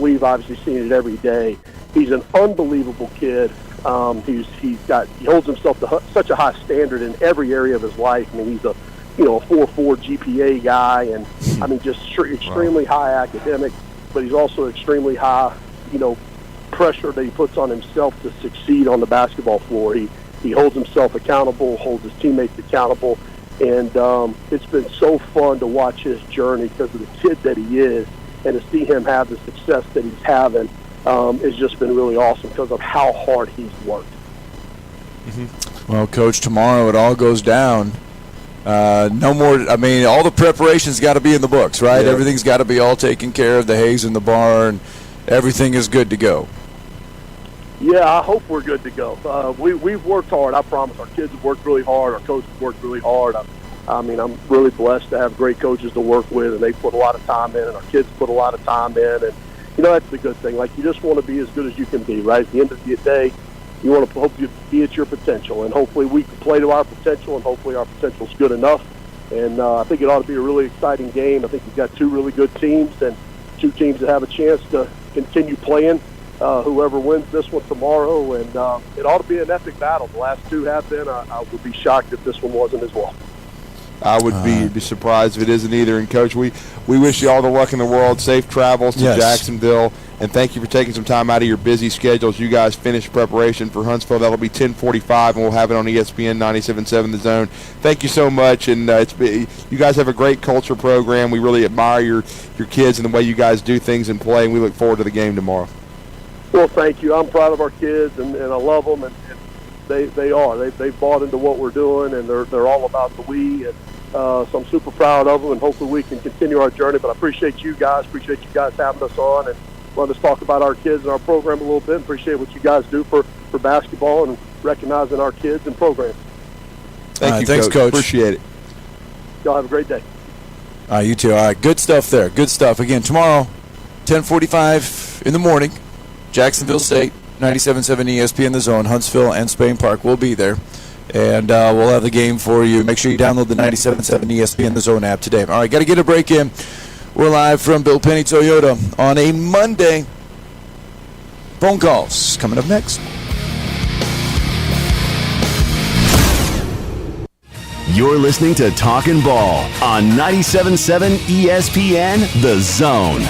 we've obviously seen it every day. He's an unbelievable kid. He holds himself to such a high standard in every area of his life. He's a 4.4 GPA guy, and just extremely high academic, but he's also extremely high pressure that he puts on himself to succeed on the basketball floor. He holds himself accountable, holds his teammates accountable, and it's been so fun to watch his journey because of the kid that he is, and to see him have the success that he's having has just been really awesome because of how hard he's worked. Mm-hmm. Well, Coach, tomorrow it all goes down. No more. All the preparation's got to be in the books, right? Yeah. Everything's got to be all taken care of. The hay's in the barn. Everything is good to go. Yeah, I hope we're good to go. We've worked hard. I promise. Our kids have worked really hard. Our coaches have worked really hard. I'm really blessed to have great coaches to work with, and they put a lot of time in, and our kids put a lot of time in. And, that's the good thing. You just want to be as good as you can be, right? At the end of the day, you want to hope you be at your potential, and hopefully we can play to our potential, and hopefully our potential is good enough. And I think it ought to be a really exciting game. I think you've got two really good teams and two teams that have a chance to continue playing. Whoever wins this one tomorrow, and it ought to be an epic battle. The last two have been. I would be shocked if this one wasn't as well. I would be surprised if it isn't either. And, Coach, we wish you all the luck in the world. Safe travels to Jacksonville. And thank you for taking some time out of your busy schedules. You guys finish preparation for Huntsville. That'll be 10:45, and we'll have it on ESPN 97.7 The Zone. Thank you so much. And you guys have a great culture program. We really admire your kids and the way you guys do things and play, and we look forward to the game tomorrow. Well, thank you. I'm proud of our kids, and I love them, and they've bought into what we're doing, and they're all about the we, and so I'm super proud of them, and hopefully we can continue our journey. But I appreciate you guys having us on, and let us talk about our kids and our program a little bit. Appreciate what you guys do for basketball and recognizing our kids and program. Thank you, thanks, Coach. Appreciate it. Y'all have a great day. You too. All right, good stuff there. Good stuff. Again, tomorrow, 10:45 in the morning, Jacksonville State, 97.7 ESPN The Zone, Huntsville and Spain Park will be there. And we'll have the game for you. Make sure you download the 97.7 ESPN The Zone app today. All right, got to get a break in. We're live from Bill Penny Toyota on a Monday. Phone calls coming up next. You're listening to Talkin' Ball on 97.7 ESPN The Zone.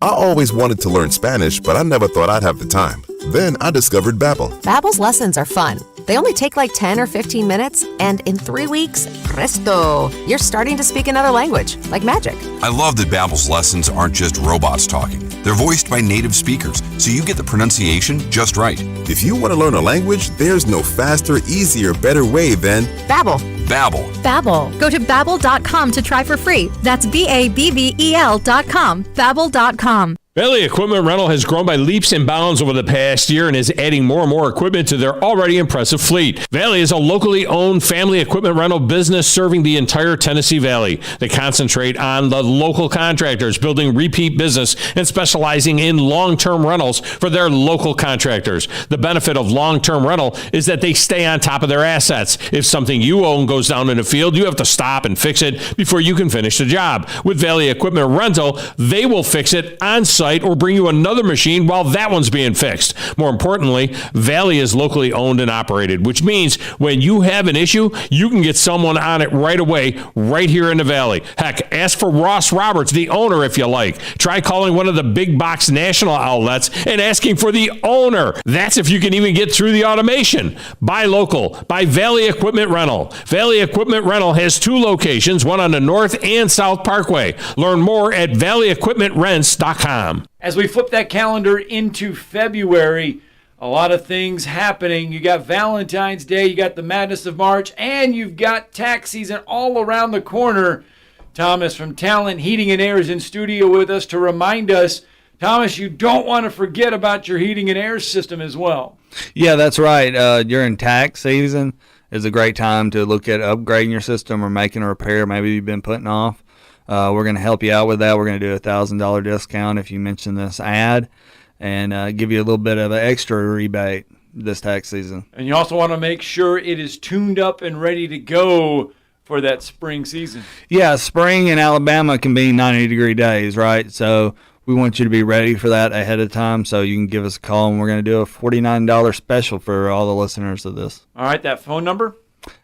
I always wanted to learn Spanish, but I never thought I'd have the time. Then I discovered Babbel. Babbel's lessons are fun. They only take like 10 or 15 minutes, and in 3 weeks, presto, you're starting to speak another language, like magic. I love that Babbel's lessons aren't just robots talking. They're voiced by native speakers, so you get the pronunciation just right. If you want to learn a language, there's no faster, easier, better way than Babbel. Babbel. Babbel. Go to Babbel.com to try for free. That's BABBEL.com. Babbel.com. Valley Equipment Rental has grown by leaps and bounds over the past year and is adding more and more equipment to their already impressive fleet. Valley is a locally owned family equipment rental business serving the entire Tennessee Valley. They concentrate on the local contractors, building repeat business and specializing in long-term rentals for their local contractors. The benefit of long-term rental is that they stay on top of their assets. If something you own goes down in the field, you have to stop and fix it before you can finish the job. With Valley Equipment Rental, they will fix it on site or bring you another machine while that one's being fixed. More importantly, Valley is locally owned and operated, which means when you have an issue, you can get someone on it right away, right here in the Valley. Heck, ask for Ross Roberts, the owner, if you like. Try calling one of the big box national outlets and asking for the owner. That's if you can even get through the automation. Buy local. Buy Valley Equipment Rental. Valley Equipment Rental has 2 locations, one on the North and South Parkway. Learn more at valleyequipmentrents.com. As we flip that calendar into February, a lot of things happening. You got Valentine's Day, you got the Madness of March, and you've got tax season all around the corner. Thomas from Talkin Heating and Air is in studio with us to remind us, Thomas, you don't want to forget about your heating and air system as well. Yeah, that's right. During tax season is a great time to look at upgrading your system or making a repair maybe you've been putting off. We're going to help you out with that. We're going to do a $1,000 discount if you mention this ad and give you a little bit of an extra rebate this tax season. And you also want to make sure it is tuned up and ready to go for that spring season. Yeah, spring in Alabama can be 90-degree days, right? So we want you to be ready for that ahead of time, so you can give us a call, and we're going to do a $49 special for all the listeners of this. All right, that phone number?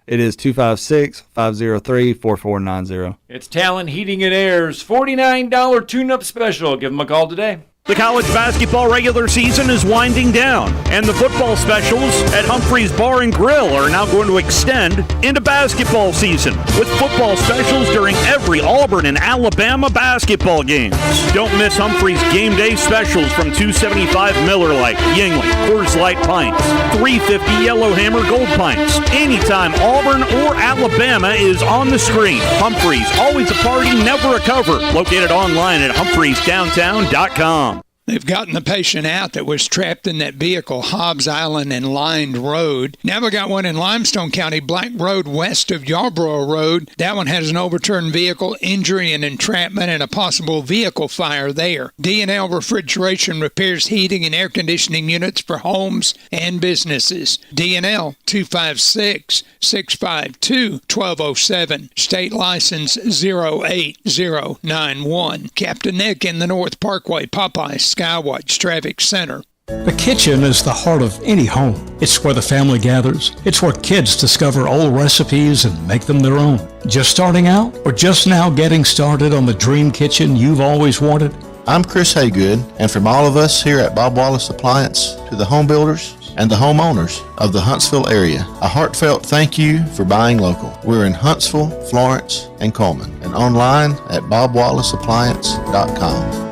It is 256-503-4490. It's Talkin Heating and Air's $49 tune-up special. Give them a call today. The college basketball regular season is winding down, and the football specials at Humphrey's Bar and Grill are now going to extend into basketball season with football specials during every Auburn and Alabama basketball game. Don't miss Humphrey's game day specials from $2.75 Miller Lite, Yingling, Coors Light pints, $3.50 Yellowhammer Gold pints. Anytime Auburn or Alabama is on the screen, Humphrey's, always a party, never a cover. Located online at humphreysdowntown.com. They've gotten the patient out that was trapped in that vehicle, Hobbs Island and Lined Road. Now we got one in Limestone County, Black Road, west of Yarborough Road. That one has an overturned vehicle, injury and entrapment, and a possible vehicle fire there. D&L Refrigeration repairs heating and air conditioning units for homes and businesses. D&L 256-652-1207. State license 08091. Captain Nick in the North Parkway, Popeye Skywatch Traffic Center. The kitchen is the heart of any home. It's where the family gathers. It's where kids discover old recipes and make them their own. Just starting out or just now getting started on the dream kitchen you've always wanted? I'm Chris Haygood, and from all of us here at Bob Wallace Appliance to the home builders and the homeowners of the Huntsville area, a heartfelt thank you for buying local. We're in Huntsville, Florence, and Coleman, and online at bobwallaceappliance.com.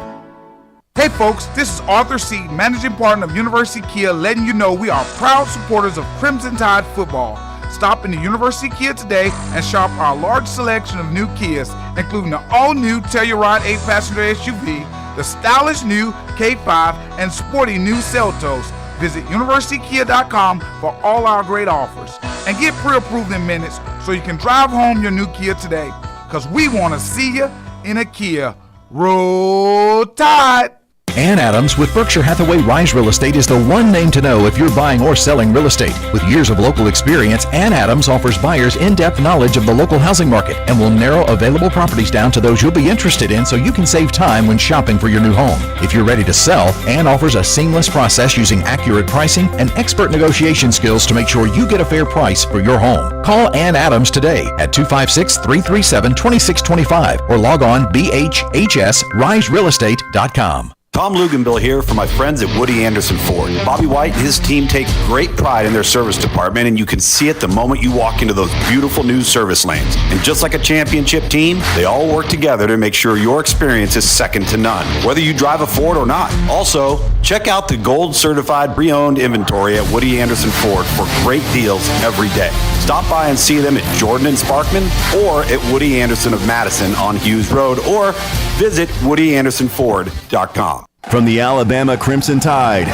Hey folks, this is Arthur Seed, Managing Partner of University Kia, letting you know we are proud supporters of Crimson Tide football. Stop into University Kia today and shop our large selection of new Kias, including the all-new Telluride 8-passenger SUV, the stylish new K5, and sporty new Seltos. Visit universitykia.com for all our great offers. And get pre-approved in minutes so you can drive home your new Kia today. Because we want to see you in a Kia. Roll Tide! Ann Adams with Berkshire Hathaway Rise Real Estate is the one name to know if you're buying or selling real estate. With years of local experience, Ann Adams offers buyers in-depth knowledge of the local housing market and will narrow available properties down to those you'll be interested in so you can save time when shopping for your new home. If you're ready to sell, Ann offers a seamless process using accurate pricing and expert negotiation skills to make sure you get a fair price for your home. Call Ann Adams today at 256-337-2625 or log on bhhsriserealestate.com. Tom Luganbill here for my friends at Woody Anderson Ford. Bobby White and his team take great pride in their service department, and you can see it the moment you walk into those beautiful new service lanes. And just like a championship team, they all work together to make sure your experience is second to none, whether you drive a Ford or not. Also, check out the gold-certified pre-owned inventory at Woody Anderson Ford for great deals every day. Stop by and see them at Jordan and Sparkman or at Woody Anderson of Madison on Hughes Road, or visit WoodyAndersonFord.com. From the Alabama Crimson Tide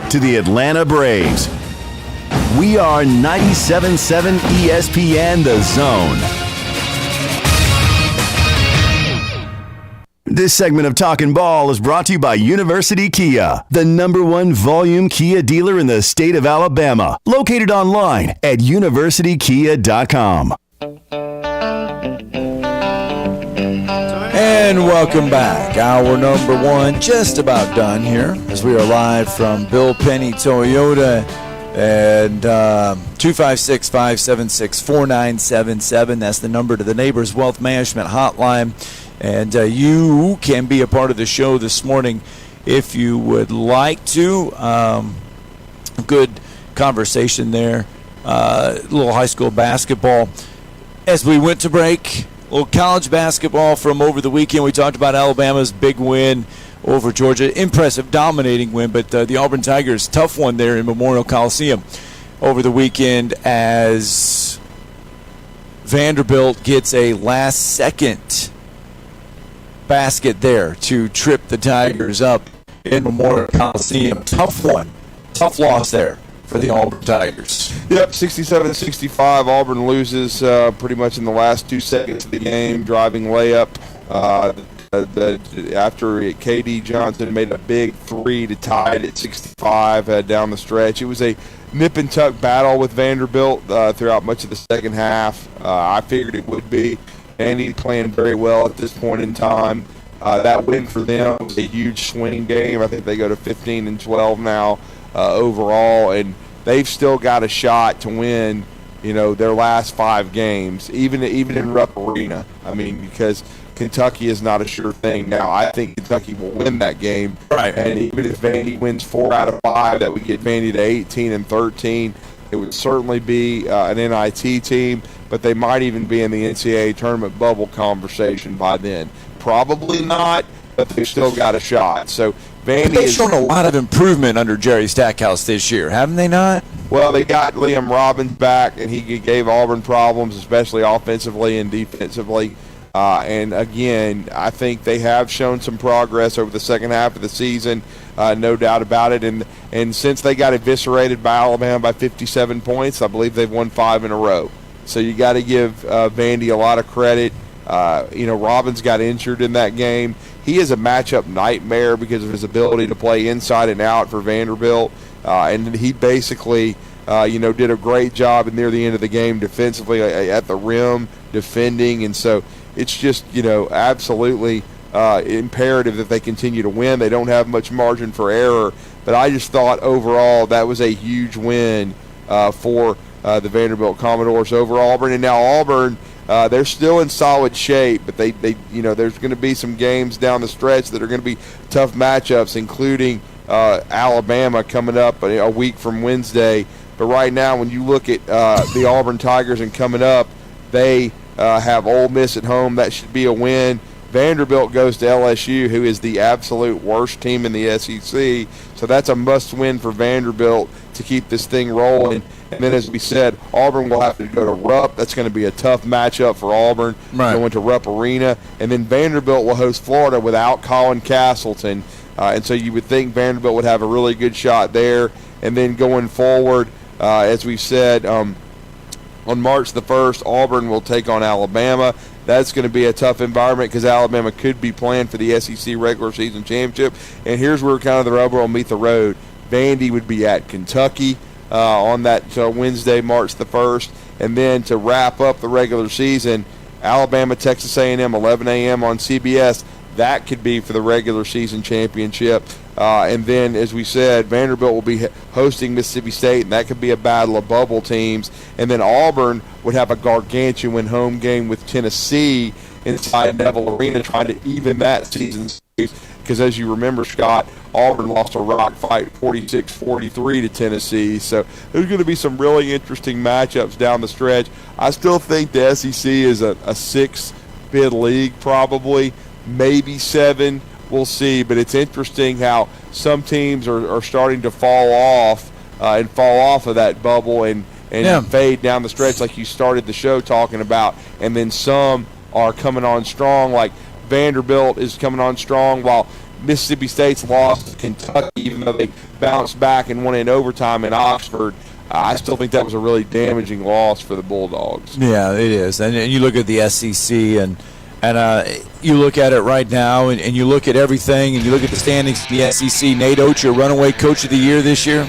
to the Atlanta Braves, we are 97.7 ESPN The Zone. This segment of Talkin' Ball is brought to you by University Kia, the #1 volume Kia dealer in the state of Alabama. Located online at universitykia.com. And welcome back. Hour number 1 just about done here as we are live from Bill Penny Toyota and 256-576-4977. That's the number to the Neighbors Wealth Management Hotline. And you can be a part of the show this morning if you would like to. Good conversation there. A little high school basketball. As we went to break, a little college basketball from over the weekend. We talked about Alabama's big win over Georgia. Impressive, dominating win, but the Auburn Tigers, tough one there in Memorial Coliseum over the weekend as Vanderbilt gets a last-second basket there to trip the Tigers up in Memorial Coliseum. Tough one. Tough loss there for the Auburn Tigers. Yep, 67-65. Auburn loses pretty much in the last 2 seconds of the game, driving layup. After KD Johnson made a big three to tie it at 65 down the stretch. It was a nip-and-tuck battle with Vanderbilt throughout much of the second half. I figured it would be. Andy playing very well at this point in time. That win for them was a huge swing game. I think they go to 15-12 now overall, and they've still got a shot to win, their last 5 games, even in Rupp Arena. I mean, because Kentucky is not a sure thing now. I think Kentucky will win that game. Right. And even if Vandy wins 4 out of 5, that would get Vandy to 18-13. It would certainly be an NIT team, but they might even be in the NCAA tournament bubble conversation by then. Probably not, but they've still got a shot. So Vandy they've shown a lot of improvement under Jerry Stackhouse this year, haven't they not? Well, they got Liam Robbins back, and he gave Auburn problems, especially offensively and defensively. And again, I think they have shown some progress over the second half of the season, no doubt about it. And since they got eviscerated by Alabama by 57 points, I believe they've won 5 in a row. So you got to give Vandy a lot of credit. Robbins got injured in that game. He is a matchup nightmare because of his ability to play inside and out for Vanderbilt. And he basically, did a great job near the end of the game defensively at the rim, defending. And so it's just, absolutely imperative that they continue to win. They don't have much margin for error. But I just thought overall that was a huge win for the Vanderbilt Commodores over Auburn. And now Auburn, they're still in solid shape, but they there's going to be some games down the stretch that are going to be tough matchups, including Alabama coming up a week from Wednesday. But right now, when you look at the Auburn Tigers and coming up, they have Ole Miss at home. That should be a win. Vanderbilt goes to LSU, who is the absolute worst team in the SEC. So that's a must-win for Vanderbilt to keep this thing rolling. And then, as we said, Auburn will have to go to Rupp. That's going to be a tough matchup for Auburn, going to Rupp Arena. And then Vanderbilt will host Florida without Colin Castleton. And so you would think Vanderbilt would have a really good shot there. And then going forward, as we said, on March the 1st, Auburn will take on Alabama. That's going to be a tough environment because Alabama could be playing for the SEC regular season championship. And here's where kind of the rubber will meet the road. Vandy would be at Kentucky on that Wednesday, March the 1st. And then to wrap up the regular season, Alabama, Texas A&M, 11 a.m. on CBS. That could be for the regular season championship. And then, as we said, Vanderbilt will be hosting Mississippi State, and that could be a battle of bubble teams. And then Auburn would have a gargantuan home game with Tennessee inside Neville Arena, trying to even that season series. Because as you remember, Scott, Auburn lost a rock fight 46-43 to Tennessee. So there's going to be some really interesting matchups down the stretch. I still think the SEC is a 6-bid league probably, maybe 7. We'll see. But it's interesting how some teams are starting to fall off of that bubble and fade down the stretch like you started the show talking about. And then some are coming on strong, like Vanderbilt is coming on strong, while Mississippi State's lost to Kentucky, even though they bounced back and won in overtime in Oxford. I still think that was a really damaging loss for the Bulldogs. Yeah, it is. And you look at the SEC and you look at it right now, and you look at everything, and you look at the standings in the SEC. Nate Oates, your runaway coach of the year this year?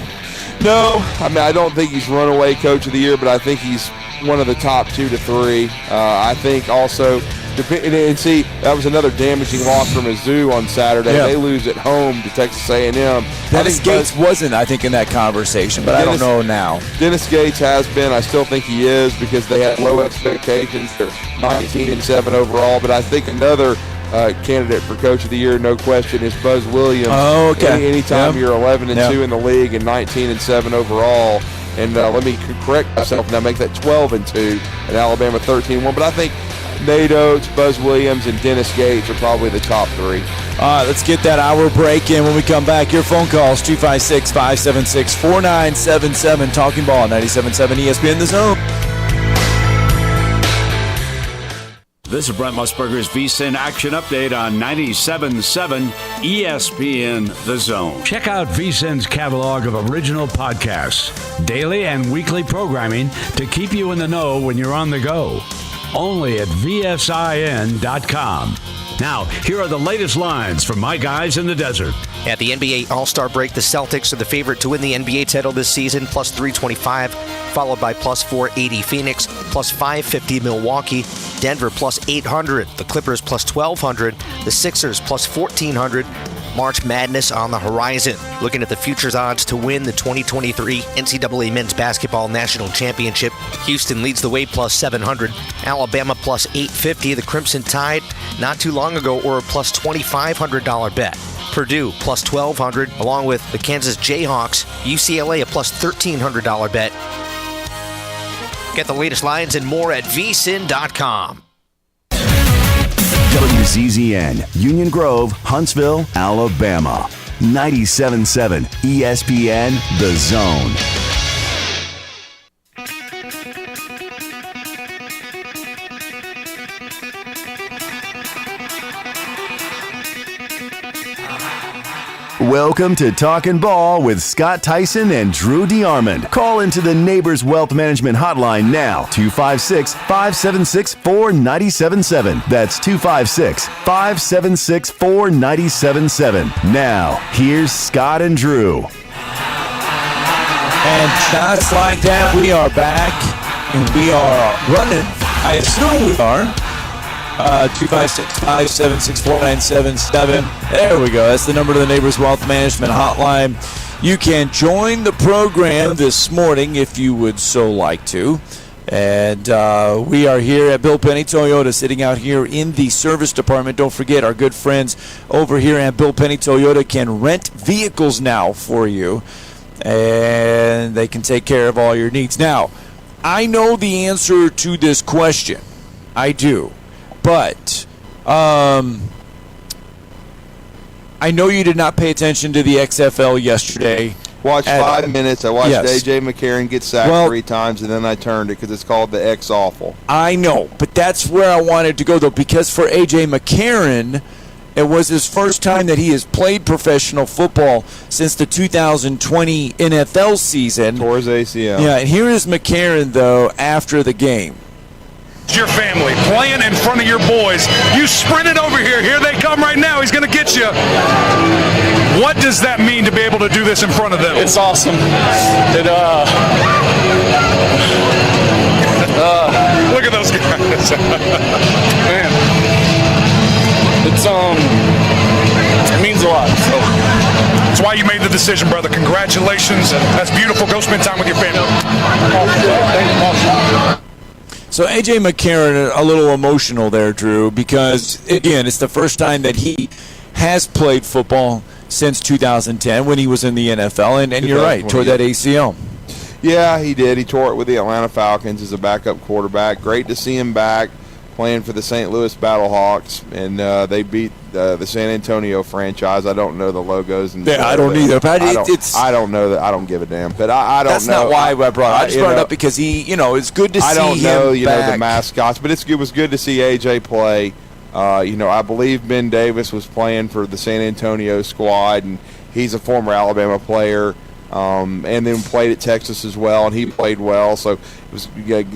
No, I mean, I don't think he's runaway coach of the year, but I think he's one of the top 2 to 3. I think also, and see, that was another damaging loss from Mizzou on Saturday. Yeah. They lose at home to Texas A&M. Dennis Gates wasn't, I think, in that conversation, but I don't know now. Dennis Gates has been. I still think he is because they had low expectations. They're 19-7 overall, but I think another candidate for Coach of the Year, no question, is Buzz Williams. Oh, okay. Anytime you're 11-2 in the league and 19-7 overall, and let me correct myself now, make that 12-2, and Alabama 13-1. But I think Nate Oates, Buzz Williams, and Dennis Gates are probably the top 3. All right, let's get that hour break in. When we come back, your phone calls, 256-576-4977. Talking Ball, 97.7 ESPN The Zone. This is Brent Musburger's VSiN Action Update on 97.7 ESPN The Zone. Check out VSiN's catalog of original podcasts, daily and weekly programming to keep you in the know when you're on the go. Only at VSIN.com. Now, here are the latest lines from my guys in the desert. At the NBA All-Star break, the Celtics are the favorite to win the NBA title this season, plus 325, followed by plus 480 Phoenix, plus 550 Milwaukee, Denver plus 800, the Clippers plus 1200, the Sixers plus 1400. March Madness on the horizon. Looking at the futures odds to win the 2023 NCAA Men's Basketball National Championship, Houston leads the way plus 700, Alabama plus 850, the Crimson Tide not too long ago or a plus $2,500 bet. Purdue plus 1,200, along with the Kansas Jayhawks, UCLA a plus $1,300 bet. Get the latest lines and more at vsin.com. WZZN, Union Grove, Huntsville, Alabama. 97.7 ESPN The Zone. Welcome to Talkin' Ball with Scott Tyson and Drew DeArmond. Call into the Neighbors Wealth Management Hotline now, 256-576-4977. That's 256-576-4977. Now, here's Scott and Drew. And shots like that, we are back, and we are running. I assume we are. 256-576-4977. There we go. That's the number to the Neighbors Wealth Management Hotline. You can join the program this morning if you would so like to. And we are here at Bill Penny Toyota, sitting out here in the service department. Don't forget, our good friends over here at Bill Penny Toyota can rent vehicles now for you, and they can take care of all your needs. Now, I know the answer to this question. I do. But I know you did not pay attention to the XFL yesterday. Watched 5 minutes. I watched A.J. McCarron get sacked 3 times, and then I turned it because it's called the X-Awful. I know, but that's where I wanted to go, though, because for A.J. McCarron, it was his first time that he has played professional football since the 2020 NFL season. Tore his ACL. Yeah, and here is McCarron, though, after the game. Your family playing in front of your boys. You sprinted over here. Here they come right now. He's going to get you. What does that mean to be able to do this in front of them? It's awesome. Look at those guys. Man. It means a lot. So. That's why you made the decision, brother. Congratulations. That's beautiful. Go spend time with your family. So A.J. McCarron, a little emotional there, Drew, because, again, it's the first time that he has played football since 2010 when he was in the NFL, and you're right, tore that ACL. Yeah, he did. He tore it with the Atlanta Falcons as a backup quarterback. Great to see him back playing for the St. Louis Battlehawks, and they beat the San Antonio franchise. I don't know the logos. And I don't either. But I don't know that. I don't give a damn. But I don't know. That's not why I brought it up. I just brought it up because it's good to see him back. I don't know, the mascots, but it was good to see AJ play. I believe Ben Davis was playing for the San Antonio squad, and he's a former Alabama player. And then played at Texas as well, and he played well. So it was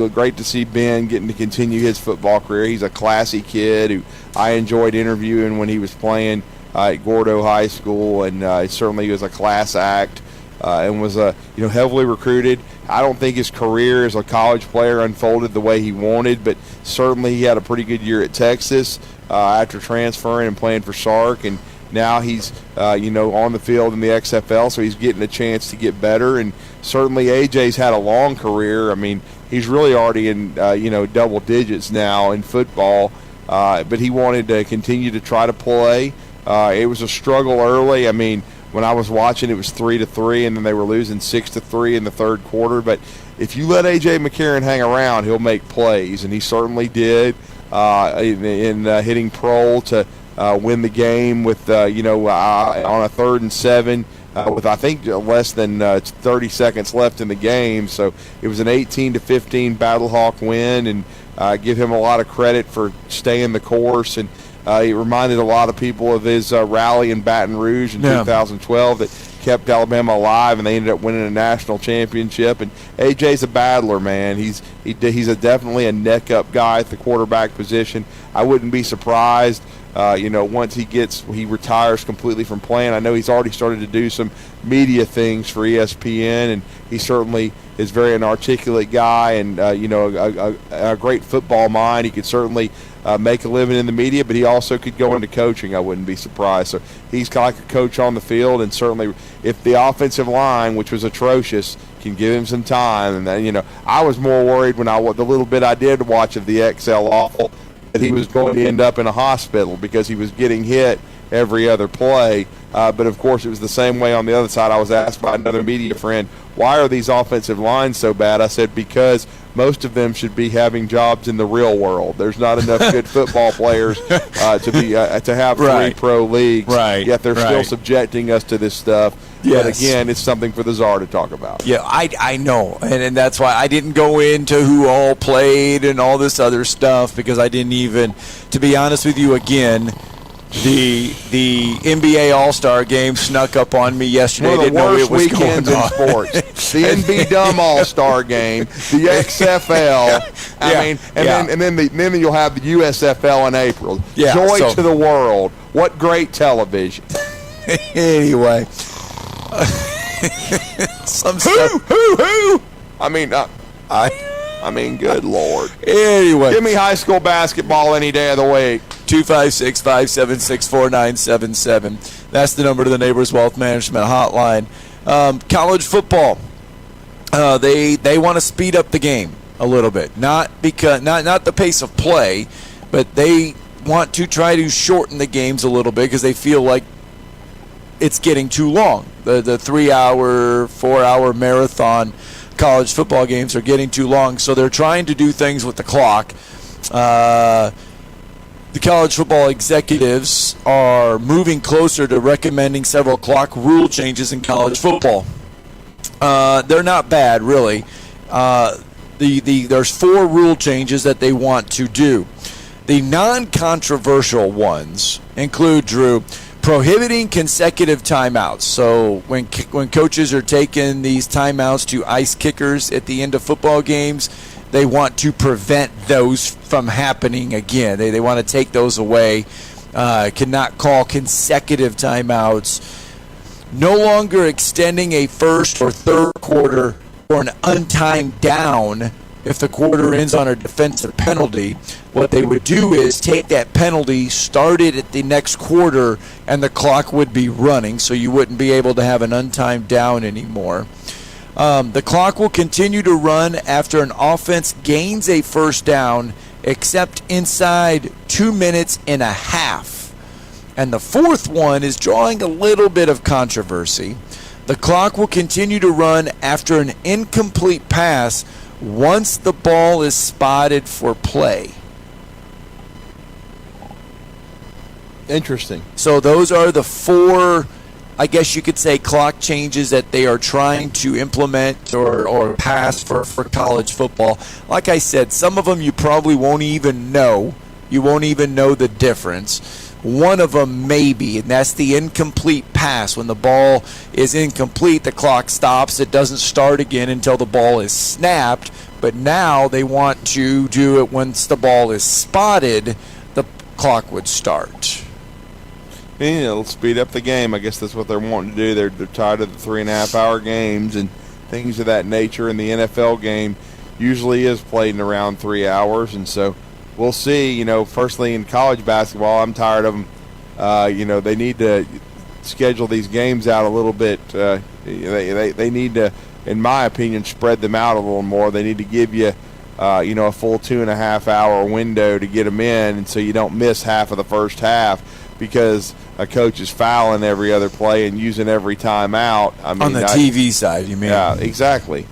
great to see Ben getting to continue his football career. He's a classy kid who I enjoyed interviewing when he was playing at Gordo High School, and certainly was a class act and was heavily recruited. I don't think his career as a college player unfolded the way he wanted, but certainly he had a pretty good year at Texas after transferring and playing for Sark, and now he's, on the field in the XFL, so he's getting a chance to get better. And certainly AJ's had a long career. I mean, he's really already in, double digits now in football. But he wanted to continue to try to play. It was a struggle early. I mean, when I was watching, it was 3-3, and then they were losing 6-3 in the third quarter. But if you let A.J. McCarron hang around, he'll make plays, and he certainly did in hitting Prohl to win the game with, on a 3rd and 7 with, I think, less than 30 seconds left in the game. So it was an 18-15 Battlehawk win, and give him a lot of credit for staying the course. And he reminded a lot of people of his rally in Baton Rouge in 2012 that kept Alabama alive, and they ended up winning a national championship. And AJ's a battler, man. He's definitely a neck-up guy at the quarterback position. I wouldn't be surprised, once he retires completely from playing. I know he's already started to do some media things for ESPN, and he certainly is very an articulate guy and, a great football mind. He could certainly make a living in the media, but he also could go into coaching. I wouldn't be surprised. So he's like a coach on the field, and certainly if the offensive line, which was atrocious, can give him some time. And then, I was more worried when the little bit I did watch of the XL Awful that he was going to end up in a hospital because he was getting hit every other play. But, of course, it was the same way on the other side. I was asked by another media friend, why are these offensive lines so bad? I said, because most of them should be having jobs in the real world. There's not enough good football players to have 3 pro leagues. Right. Yet they're still subjecting us to this stuff. Yes. But, again, it's something for the Czar to talk about. Yeah, I know. And that's why I didn't go into who all played and all this other stuff, because I didn't even, to be honest with you, again, The NBA All-Star game snuck up on me yesterday. One of the Didn't know worst it was weekends going in on. sports. The NB Dumb All-Star game, the XFL. Then you'll have the USFL in April. Yeah, Joy to the world. What great television. Anyway. Who? I mean, good Lord. Anyway. Give me high school basketball any day of the week. 256-576-4977. That's the number to the Neighbors Wealth Management Hotline. College football. They want to speed up the game a little bit. Not the pace of play, but they want to try to shorten the games a little bit because they feel like it's getting too long. The 3-hour, 4-hour marathon college football games are getting too long, so they're trying to do things with the clock. The college football executives are moving closer to recommending several clock rule changes in college football. They're not bad, really. There's 4 rule changes that they want to do. The non-controversial ones include, Drew, prohibiting consecutive timeouts. So when coaches are taking these timeouts to ice kickers at the end of football games, they want to prevent those from happening again. They want to take those away. Cannot call consecutive timeouts. No longer extending a first or third quarter or an untimed down if the quarter ends on a defensive penalty. What they would do is take that penalty, start it at the next quarter, and the clock would be running, so you wouldn't be able to have an untimed down anymore. The clock will continue to run after an offense gains a first down, except inside 2 minutes and a half. And the fourth one is drawing a little bit of controversy. The clock will continue to run after an incomplete pass once the ball is spotted for play. Interesting. So those are the 4, I guess you could say, clock changes that they are trying to implement or pass for college football. Like I said, some of them you probably won't even know. You won't even know the difference. One of them maybe, and that's the incomplete pass. When the ball is incomplete, the clock stops. It doesn't start again until the ball is snapped. But now they want to do it once the ball is spotted, the clock would start. Yeah, it'll speed up the game. I guess that's what they're wanting to do. They're tired of the 3.5-hour games and things of that nature. And the NFL game usually is played in around 3 hours, and so we'll see. Firstly, in college basketball, I'm tired of them. They need to schedule these games out a little bit. They need to, in my opinion, spread them out a little more. They need to give you, a full 2.5-hour window to get them in, and so you don't miss half of the first half because a coach is fouling every other play and using every timeout. On the TV side, you mean? Yeah, exactly.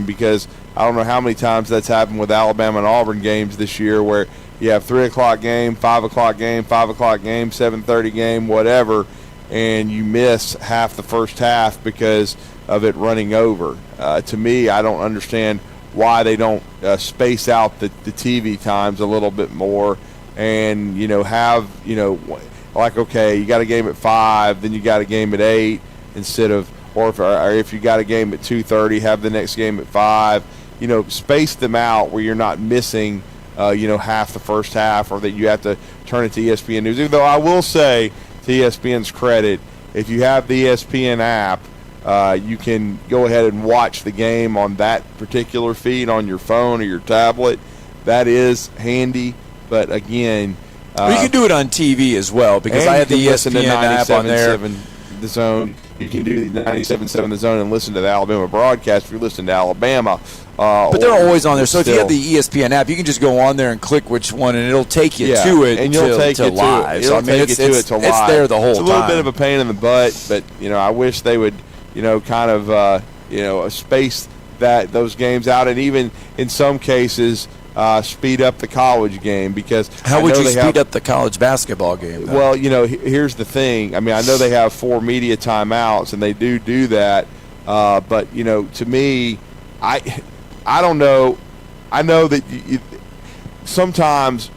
Because I don't know how many times that's happened with Alabama and Auburn games this year where you have 3 o'clock game, 5 o'clock game, 5 o'clock game, 7:30 game, whatever, and you miss half the first half because of it running over. To me, I don't understand why they don't space out the TV times a little bit more and, okay, you got a game at 5, then you got a game at 8 instead of, or if you got a game at 2:30, have the next game at 5. Space them out where you're not missing, half the first half, or that you have to turn it to ESPN News. Even though I will say, to ESPN's credit, if you have the ESPN app, you can go ahead and watch the game on that particular feed on your phone or your tablet. That is handy, but again, you can do it on TV as well because I have the ESPN app on there. The Zone. You can do the 97.7 The Zone and listen to the Alabama broadcast if you listen to Alabama. But they're always on there. So if you have the ESPN app, you can just go on there and click which one, and it'll take you to it and you'll take to it live. It'll take you to it to live. It's there the whole time. It's a little bit of a pain in the butt, but I wish they would, kind of, space those games out, and even in some cases speed up the college game because how would you speed up the college basketball game, though? Well, here's the thing. I know they have 4 media timeouts, and they do that. But to me, I don't know. I know that sometimes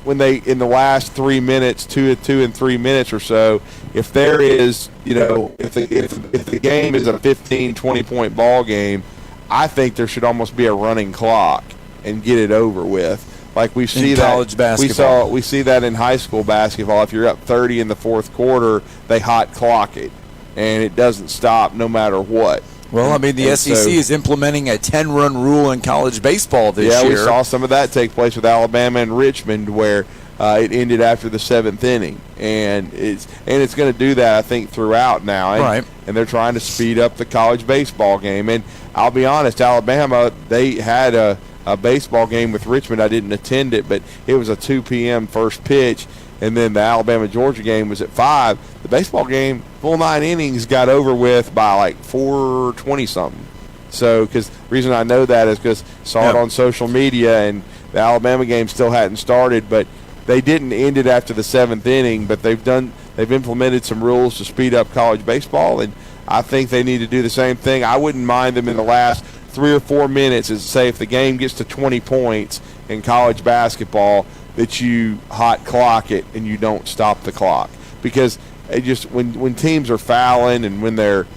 when they in the last 3 minutes, two and 3 minutes or so, if there is, if the game is a 15, 20-point ball game, I think there should almost be a running clock and get it over with. Like we see in college basketball. We see that in high school basketball. If you're up 30 in the fourth quarter, they hot clock it, and it doesn't stop no matter what. Well, I mean, the SEC is implementing a 10-run rule in college baseball this year. Yeah, we saw some of that take place with Alabama and Richmond, where it ended after the 7th inning, and it's going to do that, I think, throughout now. And, and they're trying to speed up the college baseball game. And I'll be honest, Alabama, they had a baseball game with Richmond. I didn't attend it, but it was a 2 p.m. first pitch, and then the Alabama-Georgia game was at 5. The baseball game, full 9 innings, got over with by like 4:20-something. So, because the reason I know that is because I saw it on social media, and the Alabama game still hadn't started, but they didn't end it after the 7th inning. But they've implemented some rules to speed up college baseball, and I think they need to do the same thing. I wouldn't mind them in the last 3 or 4 minutes, is say if the game gets to 20 points in college basketball, that you hot clock it and you don't stop the clock. Because it just when teams are fouling and when they're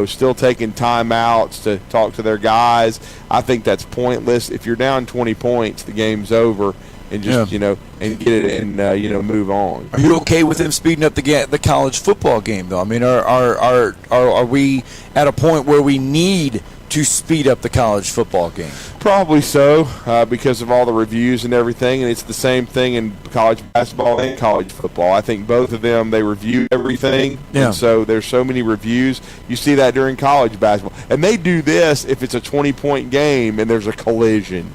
still taking timeouts to talk to their guys, I think that's pointless. If you're down 20 points, the game's over, and just and get it and move on. Are you okay with them speeding up the college football game though? I mean, are we at a point where we need to speed up the college football game? Probably so, because of all the reviews and everything, and it's the same thing in college basketball and college football. I think both of them, they review everything, and so there's so many reviews. You see that during college basketball. And they do this if it's a 20-point game and there's a collision.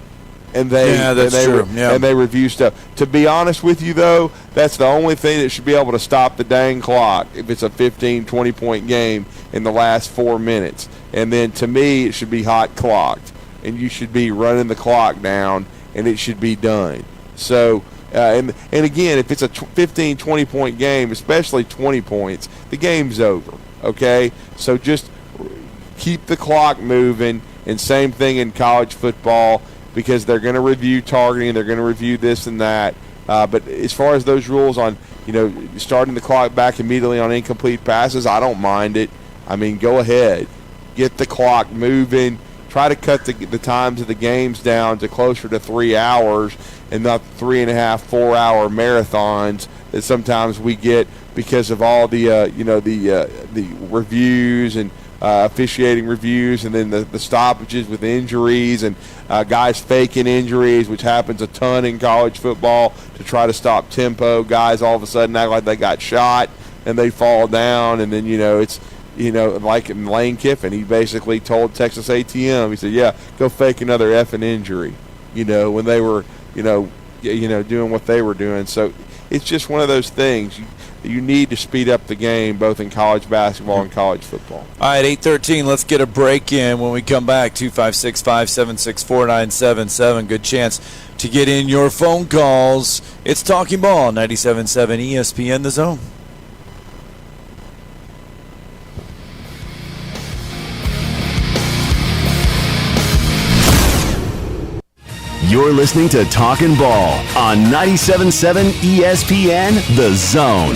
And they review stuff. To be honest with you, though, that's the only thing that should be able to stop the dang clock if it's a 15, 20-point game in the last 4 minutes. And then, to me, it should be hot clocked. And you should be running the clock down, and it should be done. So, and again, if it's a 15, 20-point game, especially 20 points, the game's over, okay? So just keep the clock moving, and same thing in college football, because they're going to review targeting, they're going to review this and that. But as far as those rules on, starting the clock back immediately on incomplete passes, I don't mind it. I mean, go ahead. Get the clock moving. Try to cut the times of the games down to closer to 3 hours and not 3.5, 4-hour marathons that sometimes we get because of all the reviews and officiating reviews, and then the stoppages with injuries and guys faking injuries, which happens a ton in college football to try to stop tempo. Guys all of a sudden act like they got shot and they fall down, and then it's like Lane Kiffin, he basically told Texas A&M, he said, "Yeah, go fake another effing injury," when they were doing what they were doing. So it's just one of those things. You need to speed up the game, both in college basketball and college football. All right, 8:13. Let's get a break in. When we come back, 256-576-4977. Good chance to get in your phone calls. It's Talking Ball, 97.7 ESPN, The Zone. You're listening to Talkin' Ball on 97.7 ESPN, The Zone.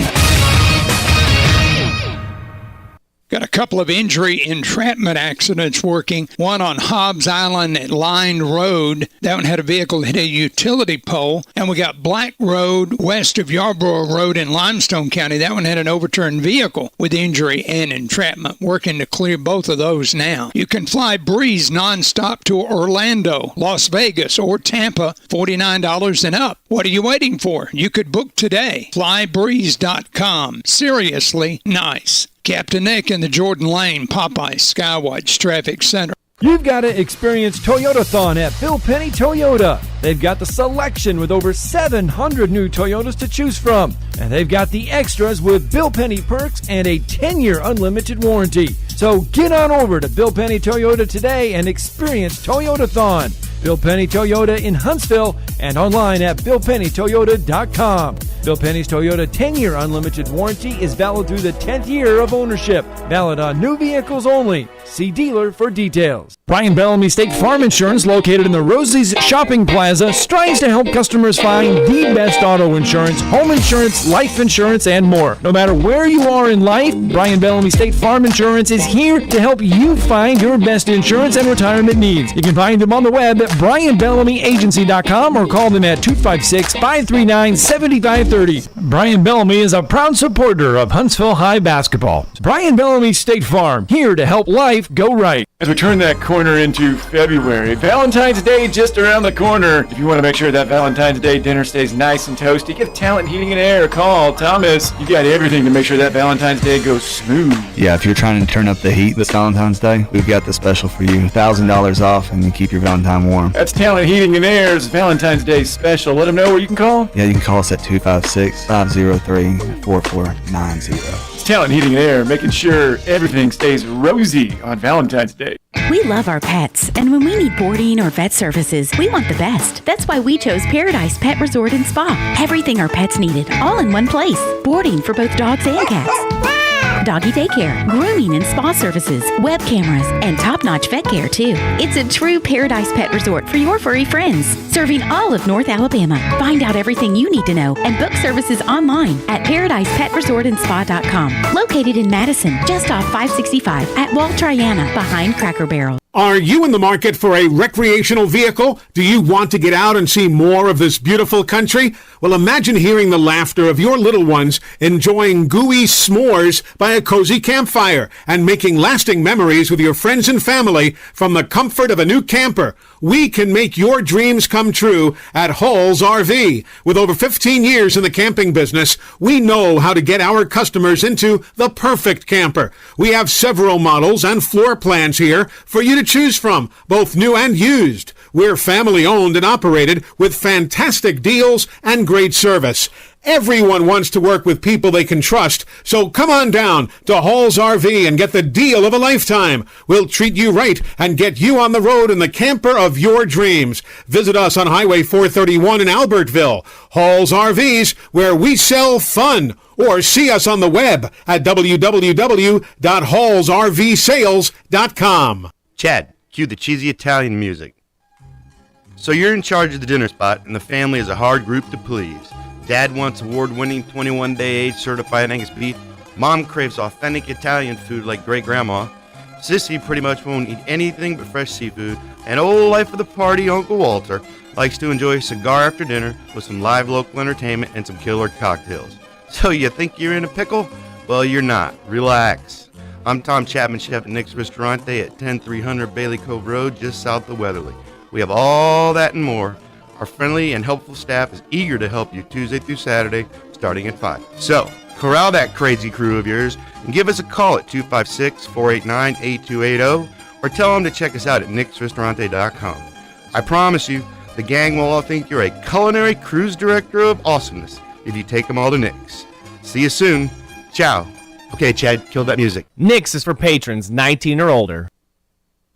Got a couple of injury entrapment accidents working. One on Hobbs Island at Line Road. That one had a vehicle hit a utility pole. And we got Black Road west of Yarborough Road in Limestone County. That one had an overturned vehicle with injury and entrapment. Working to clear both of those now. You can fly Breeze nonstop to Orlando, Las Vegas, or Tampa, $49 and up. What are you waiting for? You could book today. Flybreeze.com. Seriously nice. Captain Nick in the Jordan Lane Popeye Skywatch Traffic Center. You've got to experience Toyotathon at Bill Penny Toyota. They've got the selection with over 700 new Toyotas to choose from. And they've got the extras with Bill Penny perks and a 10-year unlimited warranty. So get on over to Bill Penny Toyota today and experience Toyotathon. Bill Penny Toyota in Huntsville and online at BillPennyToyota.com. Bill Penny's Toyota 10-year unlimited warranty is valid through the 10th year of ownership. Valid on new vehicles only. See dealer for details. Brian Bellamy State Farm Insurance, located in the Rosie's Shopping Plaza, strives to help customers find the best auto insurance, home insurance, life insurance, and more. No matter where you are in life, Brian Bellamy State Farm Insurance is here to help you find your best insurance and retirement needs. You can find them on the web at brianbellamyagency.com or call them at 256-539-7530. Brian Bellamy is a proud supporter of Huntsville High basketball. Brian Bellamy State Farm, here to help life go right. As we turn that corner into February, Valentine's Day just around the corner. If you want to make sure that Valentine's Day dinner stays nice and toasty, give Talent Heating and Air a call. Thomas, you got everything to make sure that Valentine's Day goes smooth. Yeah, if you're trying to turn up the heat this Valentine's Day, we've got the special for you. $1,000 off and keep your Valentine warm. That's Talent Heating and Air's Valentine's Day special. Let them know where you can call. Yeah, you can call us at 256-503-4490. It's Talent Heating and Air, making sure everything stays rosy on Valentine's Day. We love our pets, and when we need boarding or vet services, we want the best. That's why we chose Paradise Pet Resort and Spa. Everything our pets needed, all in one place. Boarding for both dogs and cats. Doggy daycare, grooming and spa services, web cameras, and top-notch vet care, too. It's a true Paradise Pet Resort for your furry friends, serving all of North Alabama. Find out everything you need to know and book services online at ParadisePetResortandSpa.com. Located in Madison, just off 565 at Wall Triana, behind Cracker Barrel. Are you in the market for a recreational vehicle? Do you want to get out and see more of this beautiful country? Well, imagine hearing the laughter of your little ones enjoying gooey s'mores by a cozy campfire and making lasting memories with your friends and family from the comfort of a new camper. We can make your dreams come true at Hall's RV. With over 15 years in the camping business, we know how to get our customers into the perfect camper. We have several models and floor plans here for you to choose from, both new and used. We're family owned and operated with fantastic deals and great service. Everyone wants to work with people they can trust, so come on down to Hall's RV and get the deal of a lifetime. We'll treat you right and get you on the road in the camper of your dreams. Visit us on Highway 431 in Albertville. Hall's RVs, where we sell fun. Or see us on the web at www.hallsrvsales.com. Chad, cue the cheesy Italian music. So you're in charge of the dinner spot, and the family is a hard group to please. Dad wants award-winning 21-day-age certified Angus beef. Mom craves authentic Italian food like great-grandma. Sissy pretty much won't eat anything but fresh seafood. And old life of the party, Uncle Walter, likes to enjoy a cigar after dinner with some live local entertainment and some killer cocktails. So you think you're in a pickle? Well, you're not. Relax. I'm Tom Chapman, chef at Nick's Ristorante at 10300 Bailey Cove Road, just south of Weatherly. We have all that and more. Our friendly and helpful staff is eager to help you Tuesday through Saturday, starting at 5. So, corral that crazy crew of yours and give us a call at 256-489-8280 or tell them to check us out at nicksristorante.com. I promise you, the gang will all think you're a culinary cruise director of awesomeness if you take them all to Nick's. See you soon. Ciao. Okay, Chad, kill that music. Nick's is for patrons 19 or older.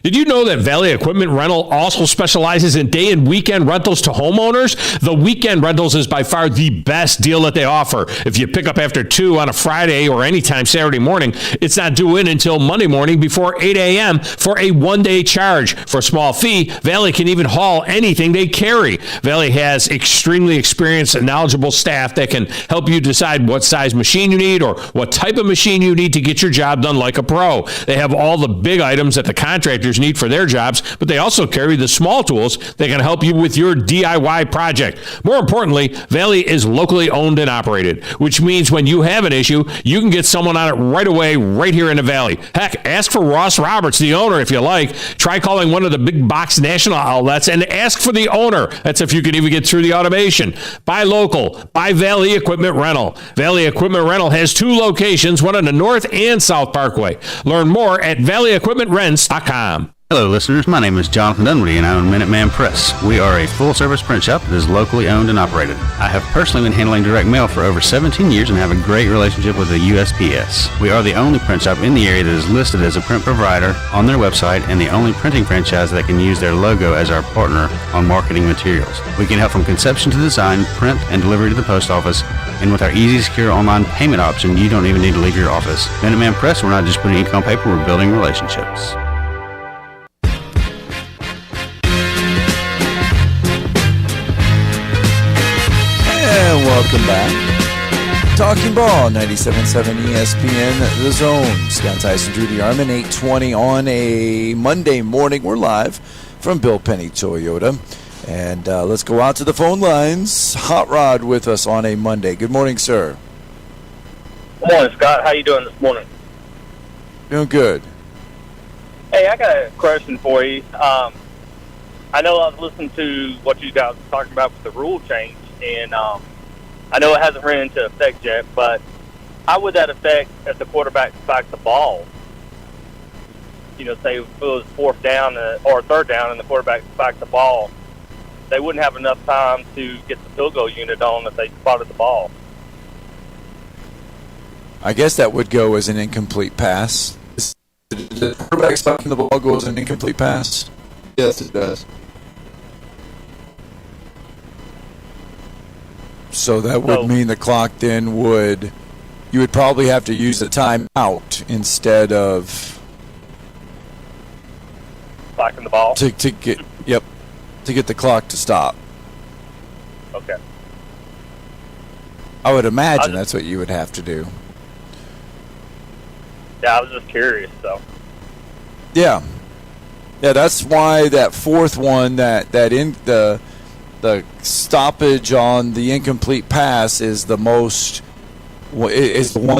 Did you know that Valley Equipment Rental also specializes in day and weekend rentals to homeowners? The weekend rentals is by far the best deal that they offer. If you pick up after 2 on a Friday or anytime Saturday morning, it's not due in until Monday morning before 8 a.m. for a one-day charge. For a small fee, Valley can even haul anything they carry. Valley has extremely experienced and knowledgeable staff that can help you decide what size machine you need or what type of machine you need to get your job done like a pro. They have all the big items that the contractors need for their jobs, but they also carry the small tools that can help you with your DIY project. More importantly, Valley is locally owned and operated, which means when you have an issue, you can get someone on it right away, right here in the Valley. Heck, ask for Ross Roberts, the owner, if you like. Try calling one of the big box national outlets and ask for the owner. That's if you can even get through the automation. Buy local. Buy Valley Equipment Rental. Valley Equipment Rental has 2 locations, one on the North and South Parkway. Learn more at valleyequipmentrents.com. Hello, listeners. My name is Jonathan Dunwoody, and I own Minuteman Press. We are a full-service print shop that is locally owned and operated. I have personally been handling direct mail for over 17 years and have a great relationship with the USPS. We are the only print shop in the area that is listed as a print provider on their website and the only printing franchise that can use their logo as our partner on marketing materials. We can help from conception to design, print, and delivery to the post office. And with our easy, secure online payment option, you don't even need to leave your office. Minuteman Press, we're not just putting ink on paper, we're building relationships. welcome back. Talking Ball, 97.7 ESPN, The Zone. Scott Tyson, Drew DeArmond, 8:20 on a Monday morning. We're live from Bill Penny Toyota. And let's go out to the phone lines. Hot Rod with us on a Monday. Good morning, sir. Good morning, Scott. How you doing this morning? Doing good. Hey, I got a question for you. I know I was listening to what you guys were talking about with the rule change, and I know it hasn't ran into effect yet, but how would that affect if the quarterback backs the ball? You know, say if it was fourth down or third down and the quarterback backed the ball, they wouldn't have enough time to get the field goal unit on if they spotted the ball. I guess that would go as an incomplete pass. The quarterback stuck in the ball goes an incomplete pass? Yes, it does. So that would mean the clock then you would probably have to use a timeout instead of blocking the ball to get the clock to stop. Okay. I would imagine that's what you would have to do. Yeah, I was just curious, so. Yeah, that's why that fourth one, the stoppage on the incomplete pass is the one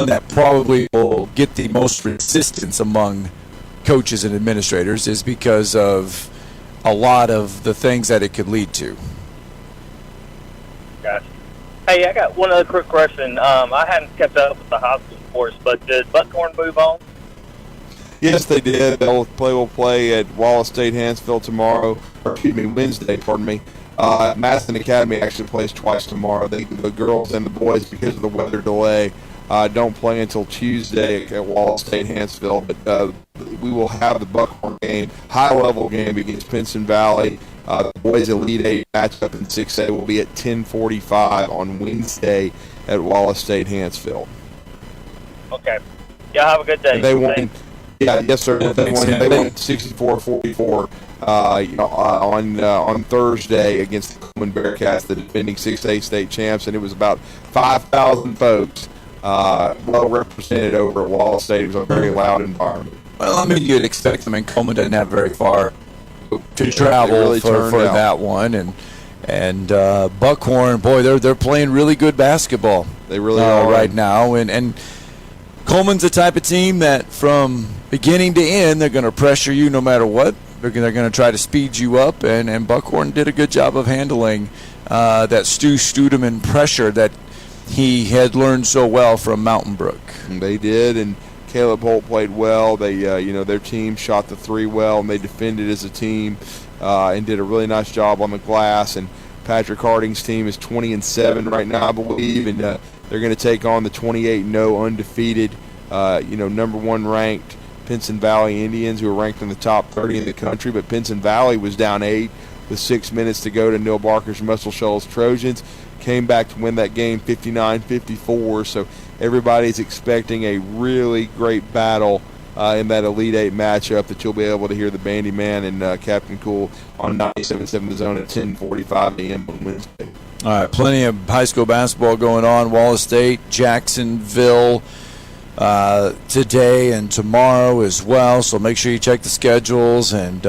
that probably will get the most resistance among coaches and administrators, is because of a lot of the things that it could lead to. Gotcha. Hey, I got one other quick question. I hadn't kept up with the high school sports, but did Buckhorn move on? Yes, they did. Will play at Wallace State Hansville tomorrow, Wednesday, pardon me. Madison Academy actually plays twice tomorrow. The girls and the boys, because of the weather delay, don't play until Tuesday at Wallace State Hansville. But we will have the Buckhorn game, high-level game against Pinson Valley. The boys Elite 8 matchup in 6A will be at 10:45 on Wednesday at Wallace State Hansville. Okay. Yeah, have a good day. And they won. Yeah, yes, sir. They won 64-44 on Thursday against the Coleman Bearcats, the defending 6A state champs, and it was about 5,000 folks well represented over at Wallace State. It was a very loud environment. Well, I mean, you'd expect them, and Coleman didn't have very far to travel really for that one, and Buckhorn, boy, they're playing really good basketball. They really are right now, and Coleman's the type of team that from beginning to end, they're going to pressure you no matter what. They're going to try to speed you up, and Buckhorn did a good job of handling that Stu Studeman pressure that he had learned so well from Mountain Brook. And they did, and Caleb Holt played well. They, their team shot the three well, and they defended as a team and did a really nice job on the glass. And Patrick Harding's team is 20-7 right now, I believe, and they're going to take on the 28-0 undefeated, number one ranked Pinson Valley Indians, who are ranked in the top 30 in the country. But Pinson Valley was down 8 with 6 minutes to go to Neil Barker's Muscle Shoals Trojans. Came back to win that game 59-54. So everybody's expecting a really great battle in that Elite 8 matchup that you'll be able to hear the Bandy Man and Captain Cool on 97.7 The Zone at 10:45 a.m. on Wednesday. All right, plenty of high school basketball going on. Wallace State, Jacksonville today and tomorrow as well. So make sure you check the schedules and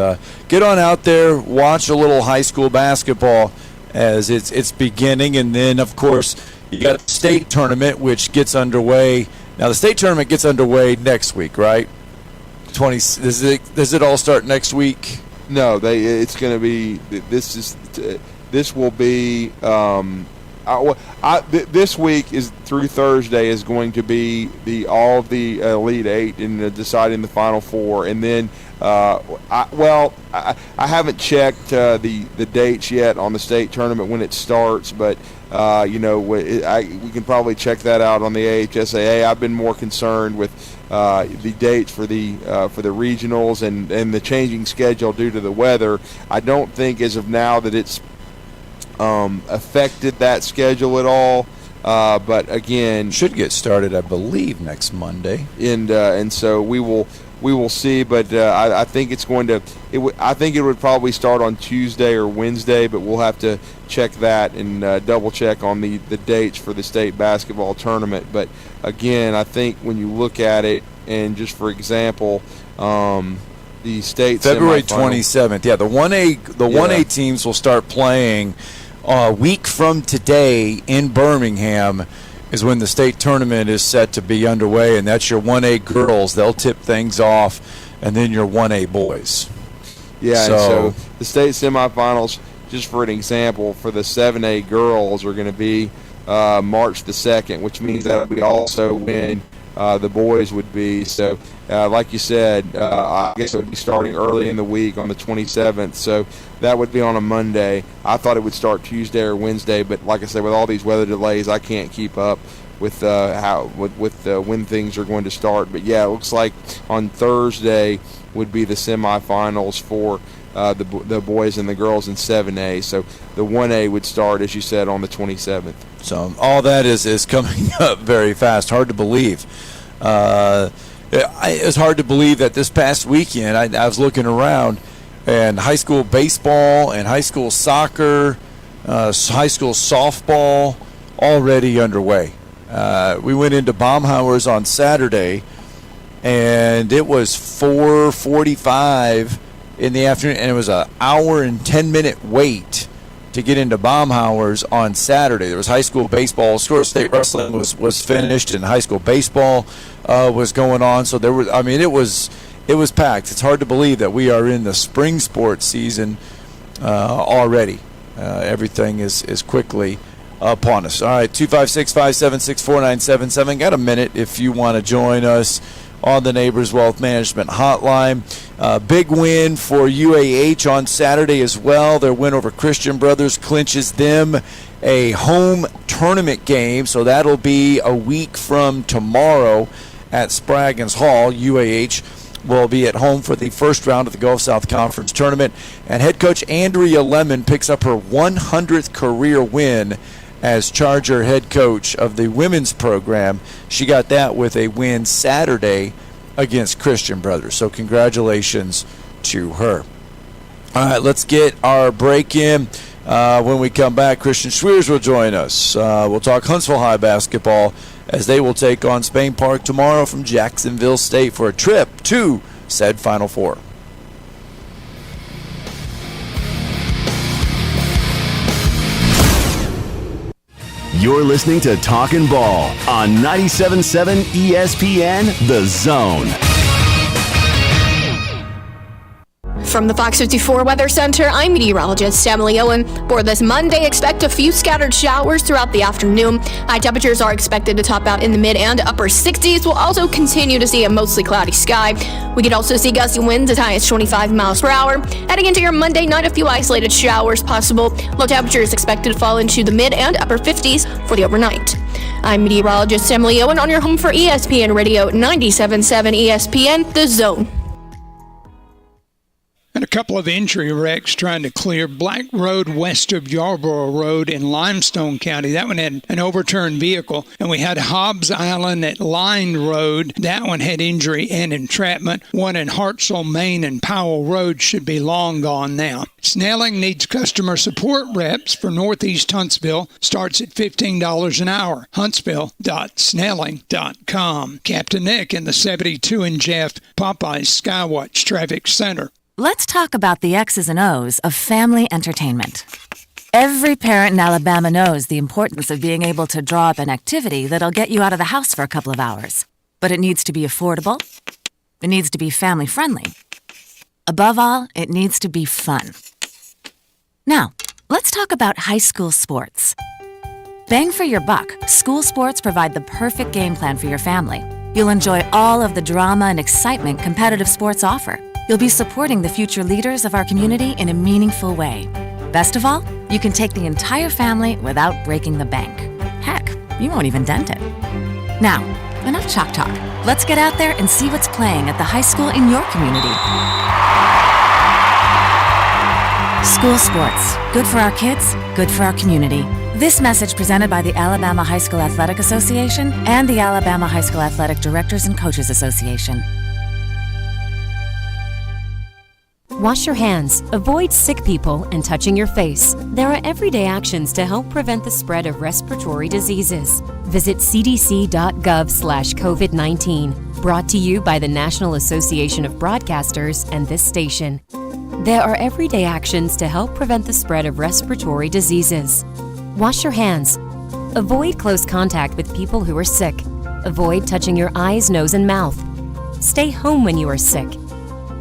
get on out there, watch a little high school basketball as it's beginning. And then, of course, you got the state tournament, which gets underway. Now, the state tournament gets underway next week, right? Does it all start next week? No, it's going to be. This will be. This week is through Thursday is going to be all of the Elite 8 and deciding the Final Four, and then I haven't checked the dates yet on the state tournament when it starts, but we can probably check that out on the AHSAA. I've been more concerned with the dates for the regionals and the changing schedule due to the weather. I don't think as of now that it's affected that schedule at all, but again, should get started, I believe, next Monday. And so we will we will see. But I think it's going to. I think it would probably start on Tuesday or Wednesday, but we'll have to check that and double check on the dates for the state basketball tournament. But again, I think when you look at it, and just for example, the state February semifinal. 27th. Yeah, the 1A teams will start playing a week from today in Birmingham. Is when the state tournament is set to be underway, and that's your 1A girls. They'll tip things off, and then your 1A boys. Yeah, so the state semifinals, just for an example, for the 7A girls are going to be March the 2nd, which means that would be also when the boys would be. So, like you said, I guess it would be starting early in the week on the 27th. So that would be on a Monday. I thought it would start Tuesday or Wednesday, but like I said, with all these weather delays, I can't keep up with when things are going to start. But yeah, it looks like on Thursday would be the semifinals for the boys and the girls in 7A. So the 1A would start, as you said, on the 27th. So all that is coming up very fast. Hard to believe. It was hard to believe that this past weekend I was looking around, and high school baseball and high school soccer, high school softball already underway. We went into Baumhauer's on Saturday, and it was 4:45 in the afternoon, and it was an hour and 10-minute wait to get into Baumhauer's on Saturday. There was high school baseball. Of course, state wrestling was finished, and high school baseball was going on. So there was, it was packed. It's hard to believe that we are in the spring sports season already. Everything is quickly upon us. All right, 256-576-4977. Got a minute if you want to join us on the Neighbors Wealth Management Hotline. Big win for UAH on Saturday as well. Their win over Christian Brothers clinches them a home tournament game, so that'll be a week from tomorrow at Spraggins Hall. UAH will be at home for the first round of the Gulf South Conference Tournament, and head coach Andrea Lemon picks up her 100th career win as Charger head coach of the women's program. She got that with a win Saturday against Christian Brothers. So congratulations to her. All right, let's get our break in. When we come back, Christian Schweers will join us. We'll talk Huntsville High basketball as they will take on Spain Park tomorrow from Jacksonville State for a trip to said Final Four. You're listening to Talkin' Ball on 97.7 ESPN The Zone. From the Fox 54 Weather Center, I'm meteorologist Emily Owen. For this Monday, expect a few scattered showers throughout the afternoon. High temperatures are expected to top out in the mid and upper 60s. We'll also continue to see a mostly cloudy sky. We could also see gusty winds as high as 25 miles per hour. Heading into your Monday night, a few isolated showers possible. Low temperatures expected to fall into the mid and upper 50s for the overnight. I'm meteorologist Emily Owen on your home for ESPN Radio 97.7 ESPN The Zone. And a couple of injury wrecks trying to clear Black Road west of Yarborough Road in Limestone County. That one had an overturned vehicle. And we had Hobbs Island at Line Road. That one had injury and entrapment. One in Hartselle, Maine and Powell Road should be long gone now. Snelling needs customer support reps for Northeast Huntsville. Starts at $15 an hour. Huntsville.snelling.com. Captain Nick in the 72 and Jeff, Popeye's Skywatch Traffic Center. Let's talk about the X's and O's of family entertainment. Every parent in Alabama knows the importance of being able to draw up an activity that'll get you out of the house for a couple of hours. But it needs to be affordable. It needs to be family-friendly. Above all, it needs to be fun. Now, let's talk about high school sports. Bang for your buck, school sports provide the perfect game plan for your family. You'll enjoy all of the drama and excitement competitive sports offer. You'll be supporting the future leaders of our community in a meaningful way. Best of all, you can take the entire family without breaking the bank. Heck, you won't even dent it. Now, enough chalk talk. Let's get out there and see what's playing at the high school in your community. School sports. Good for our kids, good for our community. This message presented by the Alabama High School Athletic Association and the Alabama High School Athletic Directors and Coaches Association. Wash your hands, avoid sick people, and touching your face. There are everyday actions to help prevent the spread of respiratory diseases. Visit cdc.gov/COVID-19. Brought to you by the National Association of Broadcasters and this station. There are everyday actions to help prevent the spread of respiratory diseases. Wash your hands. Avoid close contact with people who are sick. Avoid touching your eyes, nose, and mouth. Stay home when you are sick.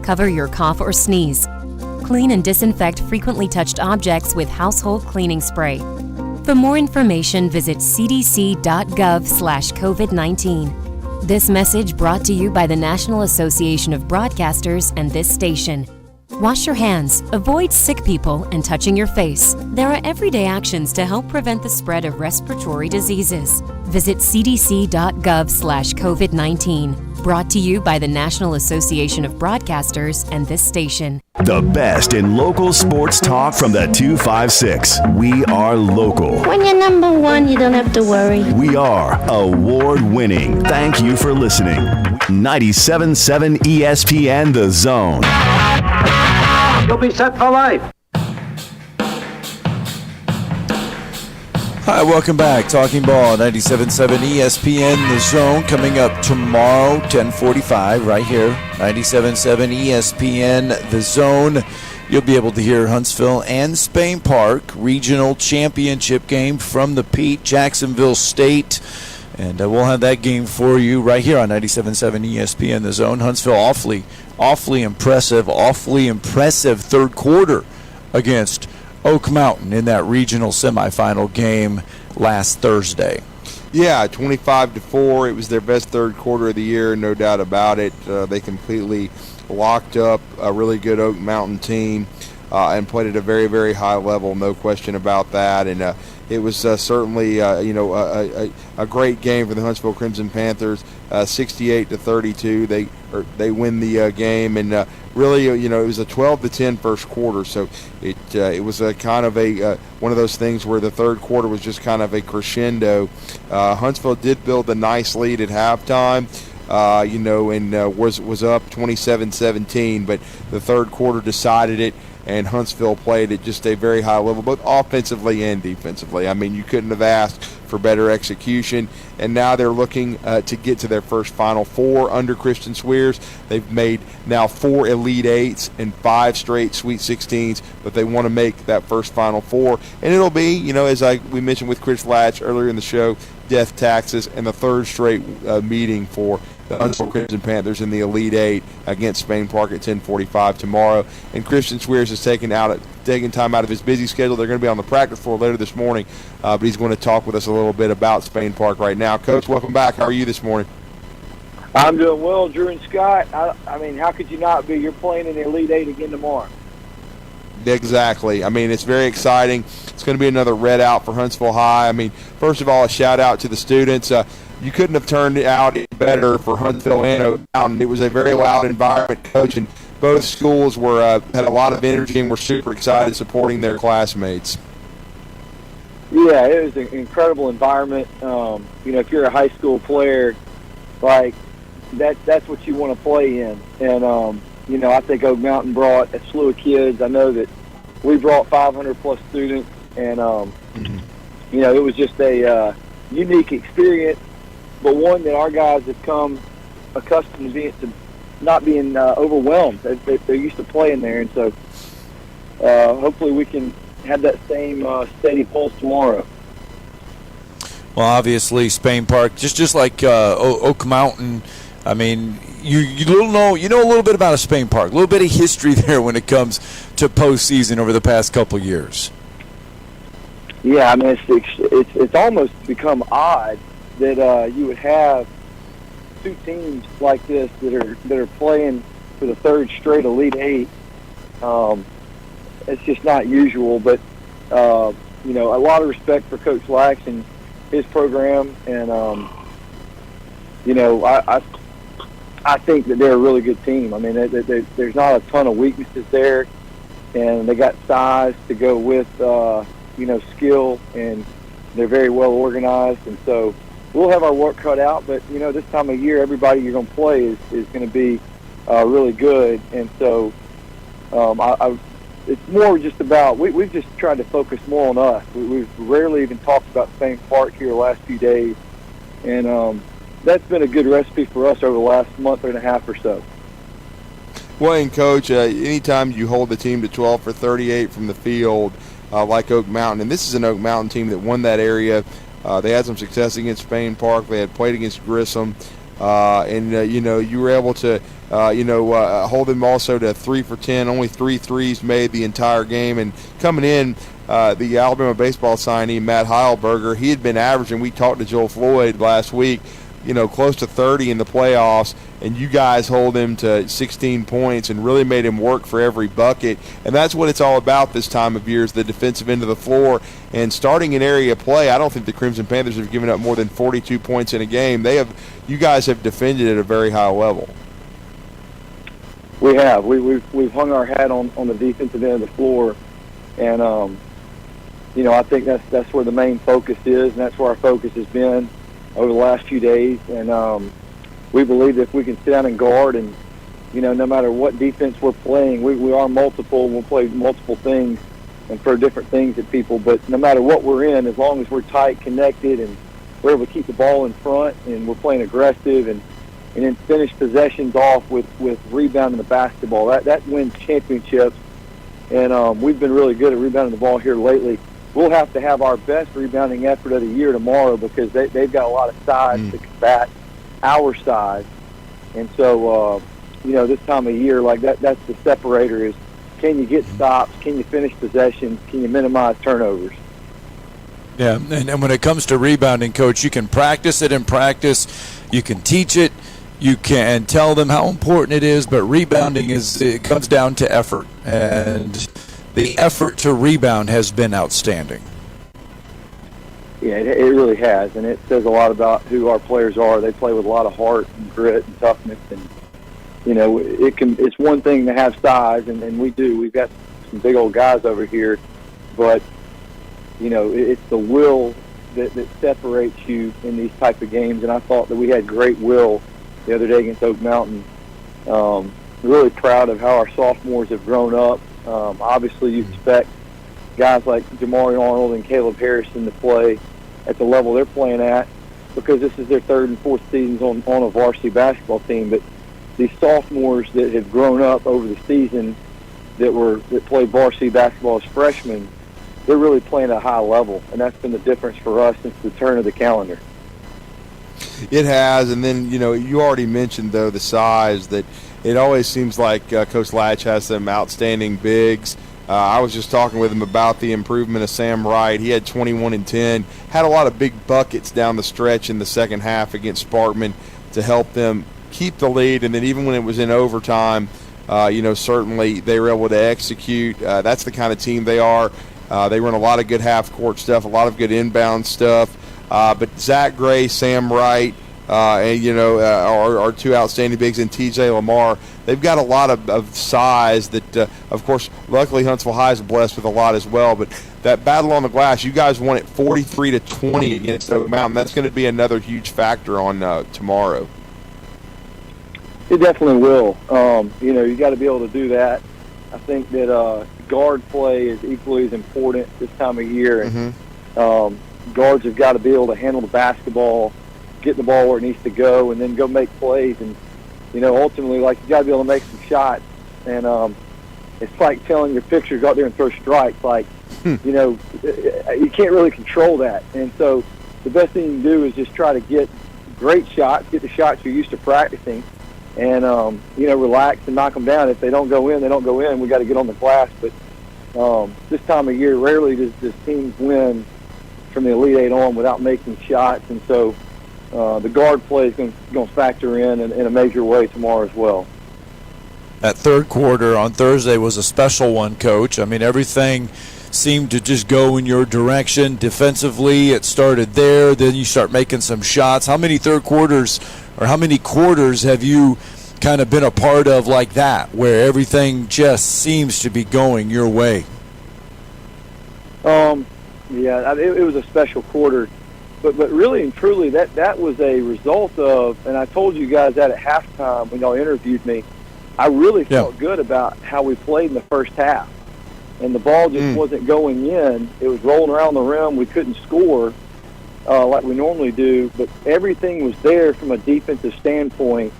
Cover your cough or sneeze. Clean and disinfect frequently touched objects with household cleaning spray. For more information, visit cdc.gov/COVID-19. This message brought to you by the National Association of Broadcasters and this station. Wash your hands, avoid sick people, and touching your face. There are everyday actions to help prevent the spread of respiratory diseases. Visit cdc.gov/COVID-19. Brought to you by the National Association of Broadcasters and this station. The best in local sports talk from the 256. We are local. When you're number one, you don't have to worry. We are award-winning. Thank you for listening. 97.7 ESPN The Zone. You'll be set for life. Hi, welcome back. Talking Ball, 97.7 ESPN The Zone. Coming up tomorrow, 10:45, right here, 97.7 ESPN The Zone. You'll be able to hear Huntsville and Spain Park regional championship game from the Pete, Jacksonville State. And we'll have that game for you right here on 97.7 ESPN The Zone. Huntsville awfully impressive third quarter against Oak Mountain in that regional semifinal game last Thursday. Yeah, 25-4. It was their best third quarter of the year, no doubt about it. They completely locked up a really good Oak Mountain team and played at a very, very high level, no question about that. And it was certainly a great game for the Huntsville Crimson Panthers, 68-32. They win the game, and really, it was a 12-10 first quarter. So it was a kind of one of those things where the third quarter was just kind of a crescendo. Huntsville did build a nice lead at halftime. And was up 27-17, but the third quarter decided it, and Huntsville played at just a very high level, both offensively and defensively. I mean, you couldn't have asked for better execution, and now they're looking to get to their first Final Four under Christian Swears. They've made now 4 Elite Eights and 5 straight Sweet 16s, but they want to make that first Final Four, and it'll be, as we mentioned with Chris Latch earlier in the show, death taxes, and the third straight meeting for the Huntsville Crimson Panthers in the Elite Eight against Spain Park at 10:45 tomorrow. And Christian Swears has taken time out of his busy schedule. They're going to be on the practice floor later this morning, but he's going to talk with us a little bit about Spain Park right now. Coach, welcome back. How are you this morning? I'm doing well, Drew and Scott. I mean, how could you not be? You're playing in the Elite Eight again tomorrow. Exactly. I mean, it's very exciting. It's going to be another red out for Huntsville High. I mean, first of all, a shout out to the students. You couldn't have turned it out any better for Huntsville and Oak Mountain. It was a very loud environment, Coach, and both schools had a lot of energy and were super excited supporting their classmates. Yeah, it was an incredible environment. If you're a high school player, like that's what you want to play in. And I think Oak Mountain brought a slew of kids. I know that we brought 500-plus students, and, it was just a unique experience, but one that our guys have come accustomed to not being overwhelmed. They're used to playing there, and so hopefully we can have that same steady pulse tomorrow. Well, obviously, Spain Park, just like Oak Mountain, I mean, you know a little bit about a Spain Park, a little bit of history there when it comes to postseason over the past couple years. Yeah, I mean, it's almost become odd that you would have two teams like this that are playing for the third straight Elite Eight. It's just not usual, but a lot of respect for Coach Lax and his program, and I think that they're a really good team. I mean, there's not a ton of weaknesses there, and they got size to go with skill, and they're very well organized, and so we'll have our work cut out. But this time of year, everybody you're going to play is going to be really good, and so It's more just about we've just tried to focus more on us. We've rarely even talked about Spain Park here the last few days, and that's been a good recipe for us over the last month and a half or so. Well, and Coach, anytime you hold the team to 12 for 38 from the field, like Oak Mountain, and this is an Oak Mountain team that won that area. They had some success against Spain Park. They had played against Grissom, and you were able to hold them also to 3 for 10. Only 3 threes made the entire game. And coming in, the Alabama baseball signee Matt Heilberger, he had been averaging. We talked to Joel Floyd last week. Close to 30 in the playoffs, and you guys hold him to 16 points and really made him work for every bucket. And that's what it's all about this time of year, is the defensive end of the floor. And starting in area play, I don't think the Crimson Panthers have given up more than 42 points in a game. You guys have defended at a very high level. We have. We've hung our hat on the defensive end of the floor, and I think that's where the main focus is, and that's where our focus has been over the last few days. And we believe that if we can sit down and guard, and no matter what defense we're playing, we are multiple. We'll play multiple things and throw different things at people. But no matter what we're in, as long as we're tight, connected, and we're able to keep the ball in front, and we're playing aggressive, and then finish possessions off with rebounding the basketball, that wins championships. And we've been really good at rebounding the ball here lately. We'll have to have our best rebounding effort of the year tomorrow, because they've got a lot of size to combat our size. And so, this time of year, like that's the separator, is can you get stops, can you finish possessions, can you minimize turnovers? Yeah, and when it comes to rebounding, Coach, you can practice it in practice, you can teach it, you can tell them how important it is, but rebounding it comes down to effort, and the effort to rebound has been outstanding. Yeah, it really has, and it says a lot about who our players are. They play with a lot of heart and grit and toughness, and it's one thing to have size, and we do. We've got some big old guys over here, but it's the will that separates you in these type of games. And I thought that we had great will the other day against Oak Mountain. Really proud of how our sophomores have grown up. Obviously, you expect guys like Jamari Arnold and Caleb Harrison to play at the level they're playing at, because this is their third and fourth seasons on a varsity basketball team. But these sophomores that have grown up over the season that played varsity basketball as freshmen, they're really playing at a high level, and that's been the difference for us since the turn of the calendar. It has, and then you already mentioned though the size, that it always seems like Coach Latch has some outstanding bigs. I was just talking with him about the improvement of Sam Wright. He had 21 and 10, had a lot of big buckets down the stretch in the second half against Sparkman to help them keep the lead, and then even when it was in overtime, certainly they were able to execute. That's the kind of team they are. They run a lot of good half-court stuff, a lot of good inbound stuff. But Zach Gray, Sam Wright, our two outstanding bigs, and TJ Lamar, they've got a lot of size that, of course, luckily Huntsville High is blessed with a lot as well. But that battle on the glass, you guys won it 43-20 against Oak Mountain. That's going to be another huge factor on tomorrow. It definitely will. You got to be able to do that. I think that guard play is equally as important this time of year. And guards have got to be able to handle the basketball, get the ball where it needs to go, and then go make plays. And, ultimately, you got to be able to make some shots. And it's like telling your pitcher, go out there and throw strikes. You can't really control that. And so the best thing you can do is just try to get great shots, get the shots you're used to practicing, and, relax and knock them down. If they don't go in, they don't go in. We got to get on the glass. But this time of year, rarely does teams win from the Elite Eight on without making shots. And so the guard play is going to factor in a major way tomorrow as well. That third quarter on Thursday was a special one, Coach. I mean, everything seemed to just go in your direction. Defensively, it started there. Then you start making some shots. How many quarters have you kind of been a part of like that, where everything just seems to be going your way? Yeah, it was a special quarter. But really and truly, that was a result of, and I told you guys that at halftime when y'all interviewed me, I really felt good about how we played in the first half. And the ball just wasn't going in. It was rolling around the rim. We couldn't score like we normally do, but everything was there from a defensive standpoint,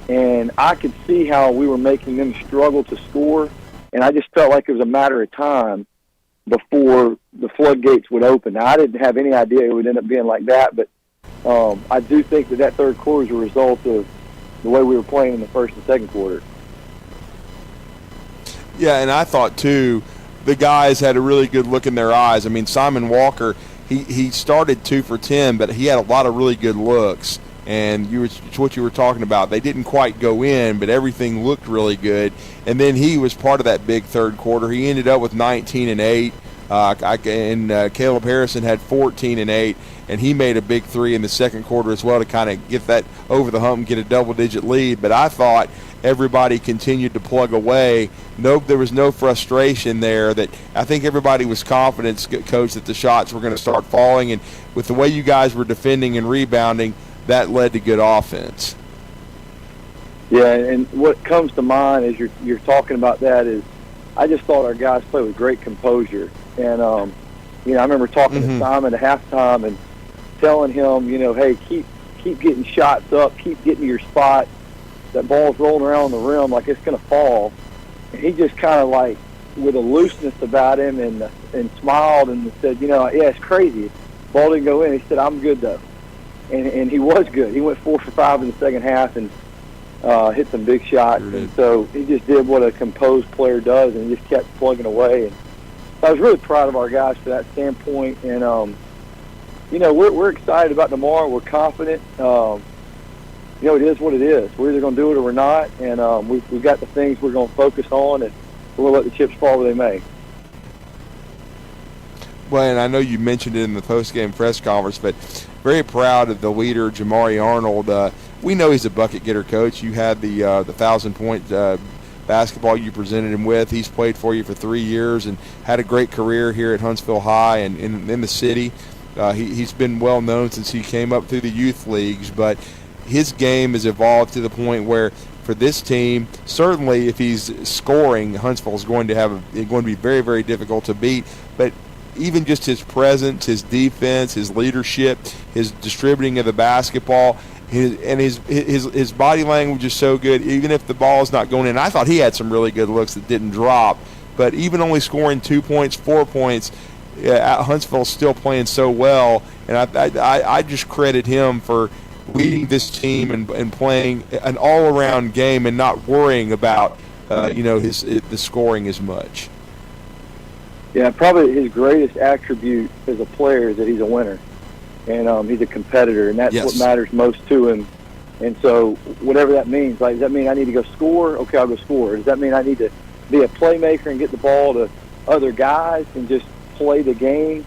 and I could see how we were making them struggle to score, and I just felt like it was a matter of time before the floodgates would open. Now, I didn't have any idea it would end up being like that, but I do think that third quarter is a result of the way we were playing in the first and second quarter. Yeah, and I thought, too, the guys had a really good look in their eyes. I mean, Simon Walker, he started 2 for 10, but he had a lot of really good looks. And it's what you were talking about. They didn't quite go in, but everything looked really good. And then he was part of that big third quarter. He ended up with 19 and 8. Caleb Harrison had 14 and 8, and he made a big three in the second quarter as well to kind of get that over the hump and get a double-digit lead. But I thought everybody continued to plug away. There was no frustration there. That I think everybody was confident, Coach, that the shots were going to start falling. And with the way you guys were defending and rebounding, that led to good offense. Yeah, and what comes to mind as you're talking about that is I just thought our guys played with great composure. And, I remember talking to Simon at halftime and telling him, hey, keep getting shots up, keep getting to your spot. That ball's rolling around the rim like it's going to fall. And he just kind of like, with a looseness about him and smiled and said, yeah, it's crazy. Ball didn't go in. He said, I'm good, though. And he was good. He went 4 for 5 in the second half and hit some big shots. And so he just did what a composed player does and just kept plugging away. And I was really proud of our guys for that standpoint. And, we're excited about tomorrow. We're confident. It is what it is. We're either going to do it or we're not. And we've got the things we're going to focus on, and we're going to let the chips fall where they may. Well, and I know you mentioned it in the post-game press conference, but very proud of the leader, Jamari Arnold. We know he's a bucket-getter, Coach. You had the 1,000-point basketball you presented him with. He's played for you for 3 years and had a great career here at Huntsville High and in the city. He's been well-known since he came up through the youth leagues, but his game has evolved to the point where for this team, certainly if he's scoring, Huntsville is going to be very, very difficult to beat. But even just his presence, his defense, his leadership, his distributing of the basketball, his body language is so good. Even if the ball is not going in, I thought he had some really good looks that didn't drop. But even only scoring 2 points, 4 points, Huntsville's still playing so well, and I just credit him for leading this team and playing an all-around game and not worrying about the scoring as much. Yeah, probably his greatest attribute as a player is that he's a winner, and he's a competitor, and that's what matters most to him. And so whatever that means, like, does that mean I need to go score? Okay, I'll go score. Does that mean I need to be a playmaker and get the ball to other guys and just play the game?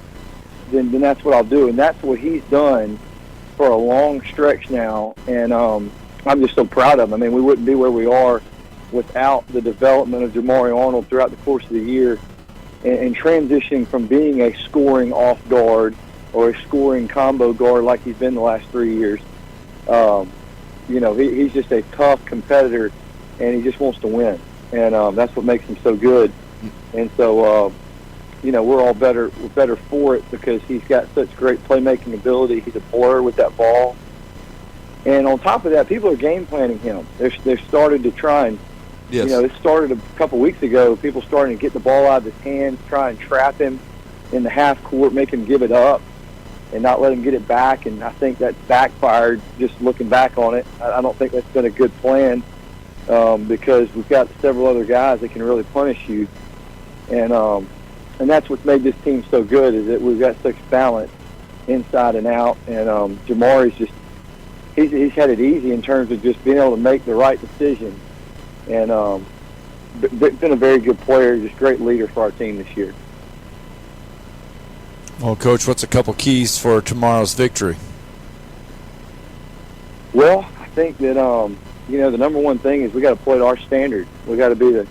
Then that's what I'll do, and that's what he's done for a long stretch now, and I'm just so proud of him. I mean, we wouldn't be where we are without the development of Jamari Arnold throughout the course of the year and transitioning from being a scoring off guard or a scoring combo guard like he's been the last 3 years. He's just a tough competitor, and he just wants to win, and that's what makes him so good. And so, we're all better for it because he's got such great playmaking ability. He's a blur with that ball. And on top of that, people are game planning him. They're started to try and, it started a couple weeks ago. People starting to get the ball out of his hands, try and trap him in the half court, make him give it up and not let him get it back. And I think that's backfired just looking back on it. I don't think that's been a good plan because we've got several other guys that can really punish you. And that's what's made this team so good is that we've got such balance inside and out. And Jamari's just he's had it easy in terms of just being able to make the right decision. And been a very good player, just great leader for our team this year. Well, Coach, what's a couple keys for tomorrow's victory? Well, I think that the number one thing is we got to play to our standard. We got to be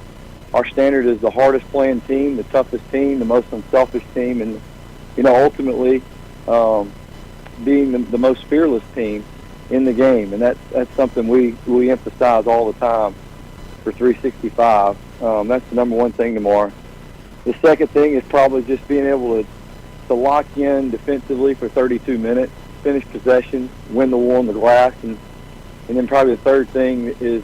our standard is the hardest playing team, the toughest team, the most unselfish team, and ultimately being the most fearless team in the game. And that's something we emphasize all the time. for 365. That's the number one thing tomorrow. The second thing is probably just being able to lock in defensively for 32 minutes, finish possession, win the war on the glass, and then probably the third thing is,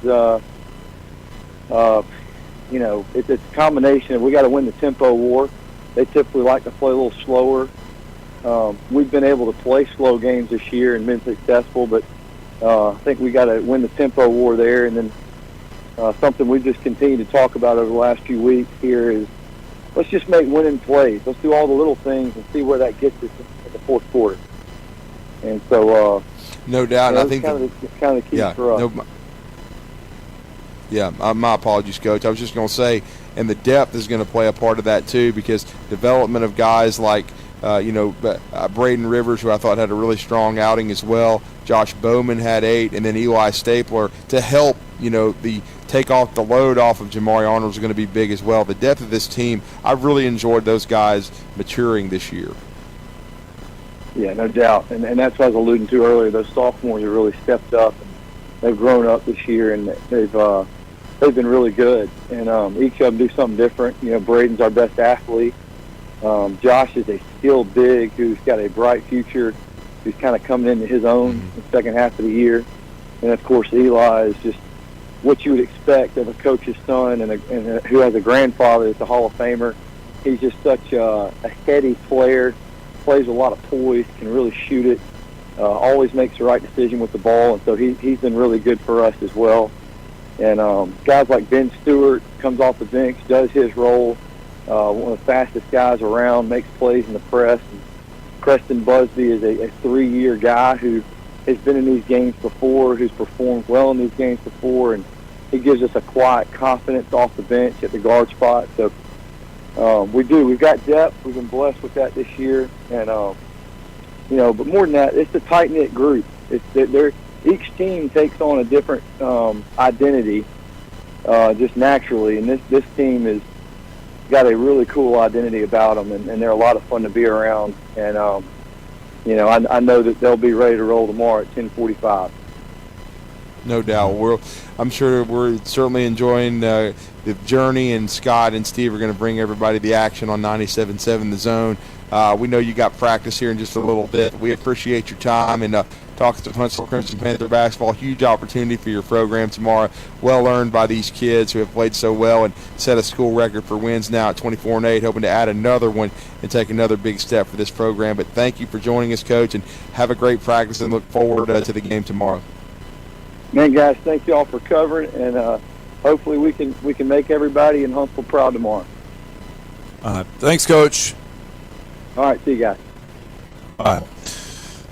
it's a combination of we got to win the tempo war. They typically like to play a little slower. We've been able to play slow games this year and been successful, but I think we got to win the tempo war there. And then something we just continue to talk about over the last few weeks here is let's just make winning plays. Let's do all the little things and see where that gets us in the fourth quarter. And so, no doubt. I think kind of the key for us. My apologies, Coach. I was just going to say, and the depth is going to play a part of that too, because development of guys like Braden Rivers, who I thought had a really strong outing as well. Josh Bowman had 8, and then Eli Stapler to help, take off the load off of Jamari Arnold is going to be big as well. The depth of this team, I've really enjoyed those guys maturing this year. Yeah, no doubt. And that's what I was alluding to earlier. Those sophomores have really stepped up. And they've grown up this year, and they've been really good. And each of them do something different. Braden's our best athlete. Josh is a skilled big who's got a bright future, who's kind of coming into his own in the second half of the year. And, of course, Eli is just what you would expect of a coach's son and who has a grandfather that's a Hall of Famer. He's just such a heady player, plays with a lot of poise, can really shoot it, always makes the right decision with the ball. And so he's been really good for us as well. And guys like Ben Stewart comes off the bench, does his role, one of the fastest guys around, makes plays in the press. And Preston Busby is a 3-year guy who has been in these games before, who's performed well in these games before, and he gives us a quiet confidence off the bench at the guard spot. So we've got depth. We've been blessed with that this year. And, but more than that, it's a tight-knit group. Each team takes on a different identity just naturally, and this team has got a really cool identity about them, and they're a lot of fun to be around. And I know that they'll be ready to roll tomorrow at 10:45. No doubt. I'm sure we're certainly enjoying the journey, and Scott and Steve are going to bring everybody the action on 97.7 The Zone. We know you got practice here in just a little bit. We appreciate your time and talking to Huntsville Crimson Panther basketball. Huge opportunity for your program tomorrow. Well earned by these kids who have played so well and set a school record for wins now at 24-8, hoping to add another one and take another big step for this program. But thank you for joining us, Coach, and have a great practice and look forward to the game tomorrow. Man, guys, thank you all for covering, and hopefully we can make everybody in Huntsville proud tomorrow. Thanks, Coach. All right, see you guys. All right.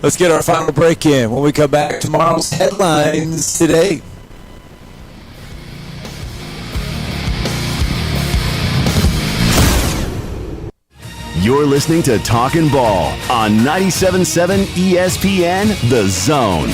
Let's get our final break in. When we come back, tomorrow's headlines today. You're listening to Talkin' Ball on 97.7 ESPN The Zone.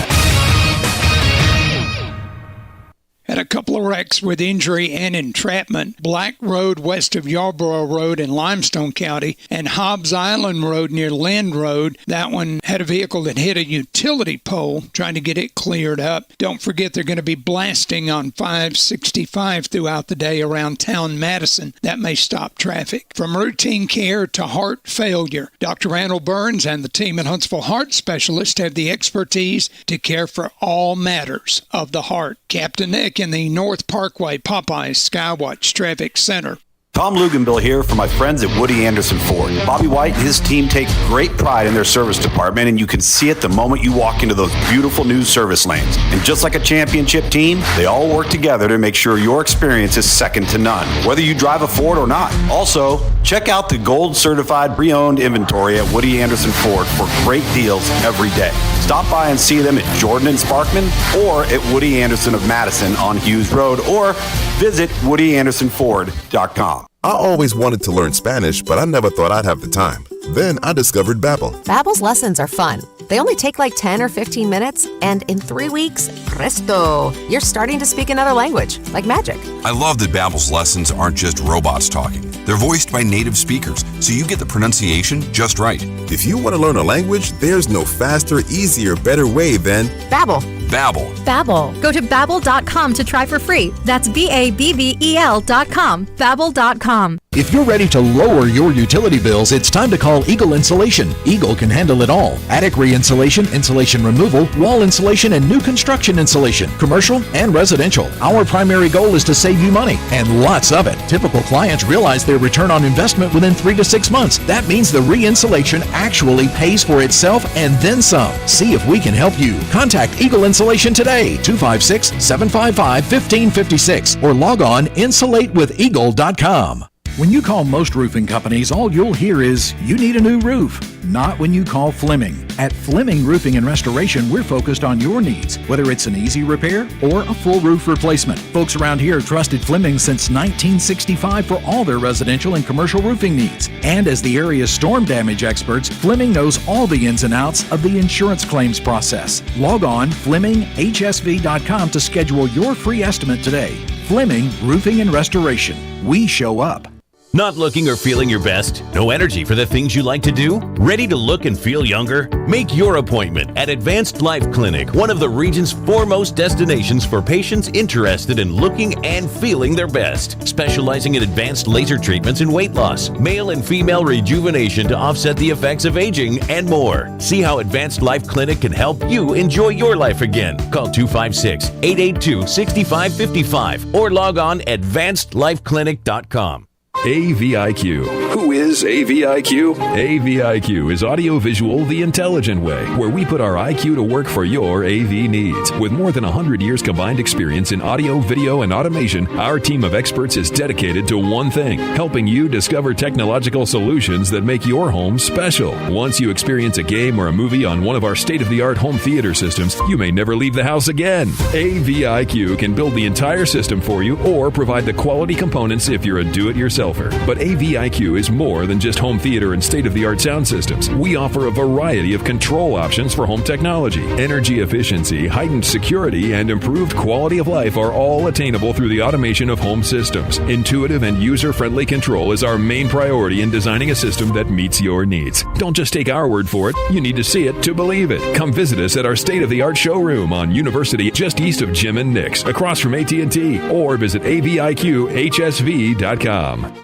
Had a couple of wrecks with injury and entrapment. Black Road west of Yarborough Road in Limestone County and Hobbs Island Road near Lind Road. That one had a vehicle that hit a utility pole, trying to get it cleared up. Don't forget they're going to be blasting on 565 throughout the day around town Madison. That may stop traffic. From routine care to heart failure, Dr. Randall Burns and the team at Huntsville Heart Specialists have the expertise to care for all matters of the heart. Captain Nick in the North Parkway Popeyes Skywatch Traffic Center. Tom Luganbill here for my friends at Woody Anderson Ford. Bobby White and his team take great pride in their service department, and you can see it the moment you walk into those beautiful new service lanes. And just like a championship team, they all work together to make sure your experience is second to none, whether you drive a Ford or not. Also, check out the gold-certified pre-owned inventory at Woody Anderson Ford for great deals every day. Stop by and see them at Jordan and Sparkman or at Woody Anderson of Madison on Hughes Road, or visit WoodyAndersonFord.com. I always wanted to learn Spanish, but I never thought I'd have the time. Then I discovered Babbel. Babbel's lessons are fun. They only take like 10 or 15 minutes, and in 3 weeks, presto, you're starting to speak another language, like magic. I love that Babbel's lessons aren't just robots talking. They're voiced by native speakers, so you get the pronunciation just right. If you want to learn a language, there's no faster, easier, better way than Babbel. Babbel. Babbel. Go to Babbel.com to try for free. That's BABBEL.com. Babbel.com. If you're ready to lower your utility bills, it's time to call Eagle Insulation. Eagle can handle it all. Attic re-insulation, insulation removal, wall insulation, and new construction insulation, commercial and residential. Our primary goal is to save you money, and lots of it. Typical clients realize their return on investment within 3 to 6 months. That means the re-insulation actually pays for itself and then some. See if we can help you. Contact Eagle Insulation today, 256-755-1556, or log on insulatewitheagle.com. When you call most roofing companies, all you'll hear is, you need a new roof. Not when you call Fleming. At Fleming Roofing and Restoration, we're focused on your needs, whether it's an easy repair or a full roof replacement. Folks around here have trusted Fleming since 1965 for all their residential and commercial roofing needs. And as the area's storm damage experts, Fleming knows all the ins and outs of the insurance claims process. Log on FlemingHSV.com to schedule your free estimate today. Fleming Roofing and Restoration. We show up. Not looking or feeling your best? No energy for the things you like to do? Ready to look and feel younger? Make your appointment at Advanced Life Clinic, one of the region's foremost destinations for patients interested in looking and feeling their best. Specializing in advanced laser treatments and weight loss, male and female rejuvenation to offset the effects of aging, and more. See how Advanced Life Clinic can help you enjoy your life again. Call 256-882-6555 or log on advancedlifeclinic.com. AVIQ. Who is AVIQ? AVIQ is audiovisual the intelligent way, where we put our IQ to work for your AV needs. With more than 100 years combined experience in audio, video, and automation, our team of experts is dedicated to one thing, helping you discover technological solutions that make your home special. Once you experience a game or a movie on one of our state-of-the-art home theater systems, you may never leave the house again. AVIQ can build the entire system for you or provide the quality components if you're a do-it-yourselfer. But AVIQ is more than just home theater and state-of-the-art sound systems. We offer a variety of control options for home technology. Energy efficiency, heightened security, and improved quality of life are all attainable through the automation of home systems. Intuitive and user-friendly control is our main priority in designing a system that meets your needs. Don't just take our word for it. You need to see it to believe it. Come visit us at our state-of-the-art showroom on University, just east of Jim and Nick's, across from AT&T, or visit AVIQHSV.com.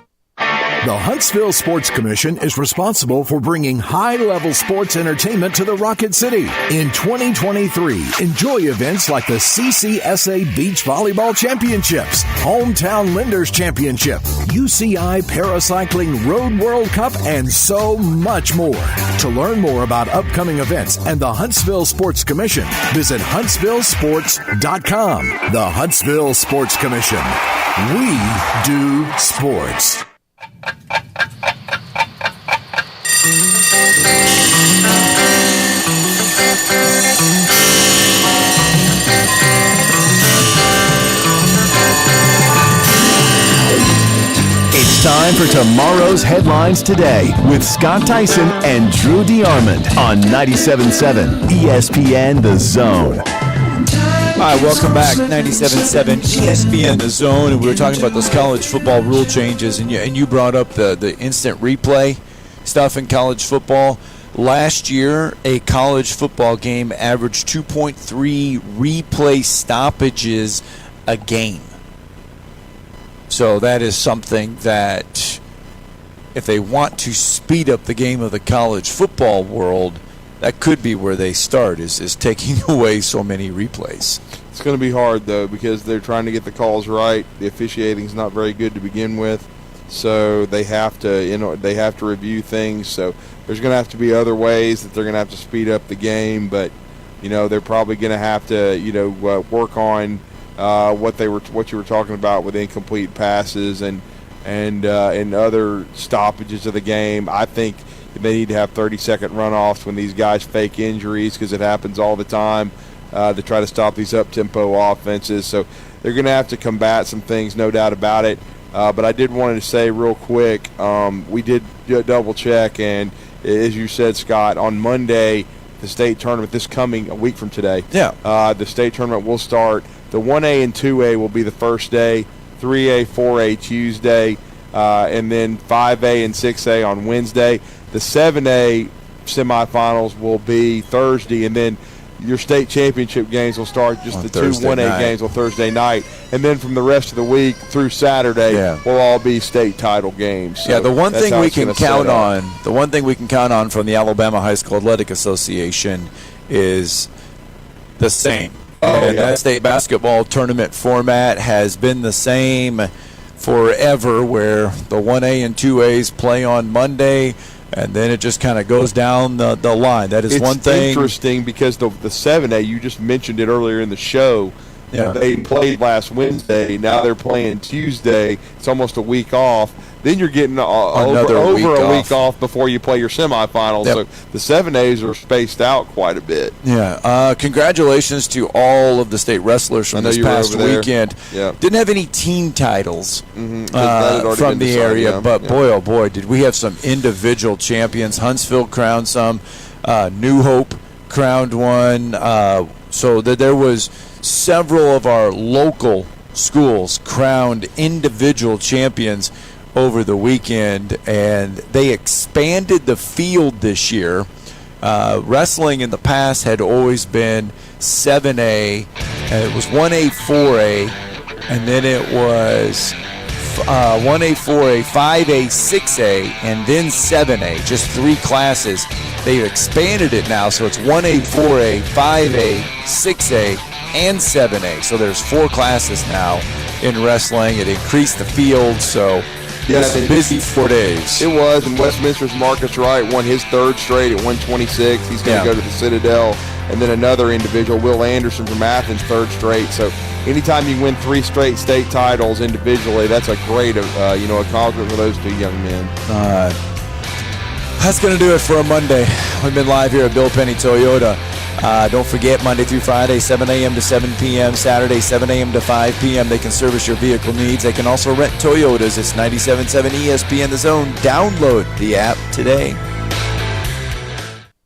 The Huntsville Sports Commission is responsible for bringing high-level sports entertainment to the Rocket City. In 2023, enjoy events like the CCSA Beach Volleyball Championships, Hometown Lenders Championship, UCI Paracycling Road World Cup, and so much more. To learn more about upcoming events and the Huntsville Sports Commission, visit huntsvillesports.com. The Huntsville Sports Commission. We do sports. It's time for tomorrow's headlines today with Scott Theisen and Drew DeArmond on 97.7 ESPN The Zone. All right, welcome back. 97.7 ESPN The Zone, and we were talking about those college football rule changes, and you brought up the instant replay stuff in college football. Last year, a college football game averaged 2.3 replay stoppages a game. So that is something that, if they want to speed up the game of the college football world, that could be where they start, is taking away so many replays. It's going to be hard, though, because they're trying to get the calls right. The officiating's not very good to begin with, so they have to review things. So there's going to have to be other ways that they're going to have to speed up the game, but they're probably going to have to work on what you were talking about with incomplete passes and other stoppages of the game. I think they need to have 30-second runoffs when these guys fake injuries, because it happens all the time, to try to stop these up-tempo offenses. So they're going to have to combat some things, no doubt about it. But I did want to say real quick, we did double-check, and as you said, Scott, on Monday, the state tournament, this coming a week from today, the state tournament will start. The 1A and 2A will be the first day, 3A, 4A Tuesday, and then 5A and 6A on Wednesday. The 7A semifinals will be Thursday, and then your state championship games will start just On the two Thursday 1A night. games on Thursday night, and then from the rest of the week through Saturday will all be state title games. So the one that's thing how we it's can gonna set count up. on, the one thing we can count on from the Alabama High School Athletic Association is the same. And that state basketball tournament format has been the same forever, where the 1A and 2As play on Monday, and then it just kind of goes down the line. That is one thing. It's interesting because the 7A, you just mentioned it earlier in the show. Yeah. They played last Wednesday. Now they're playing Tuesday. It's almost a week off. Then you're getting over a week off before you play your semifinals. Yep. So the 7As are spaced out quite a bit. Yeah. Congratulations to all of the state wrestlers from this past weekend. Yeah. Didn't have any team titles that had already from been the decided, area, yeah. but Yeah. boy, oh boy, did we have some individual champions. Huntsville crowned some. New Hope crowned one. So that there was several of our local schools crowned individual champions over the weekend, and they expanded the field this year. Wrestling in the past had always been 7A, and it was 1A, 4A, and then it was 1A, 4A, 5A, 6A, and then 7A, just 3 classes. They've expanded it now, so it's 1A, 4A, 5A, 6A, and 7A. So there's 4 classes now in wrestling. It increased the field, so it's a busy 4 days. It was, and Westminster's Marcus Wright won his 3rd straight at 126. He's going to go to the Citadel. And then another individual, Will Anderson from Athens, 3rd straight. So anytime you win 3 straight state titles individually, that's a great accomplishment for those 2 young men. That's going to do it for a Monday. We've been live here at Bill Penny Toyota. Don't forget, Monday through Friday, 7 a.m. to 7 p.m., Saturday, 7 a.m. to 5 p.m. They can service your vehicle needs. They can also rent Toyotas. It's 97.7 ESPN The Zone. Download the app today.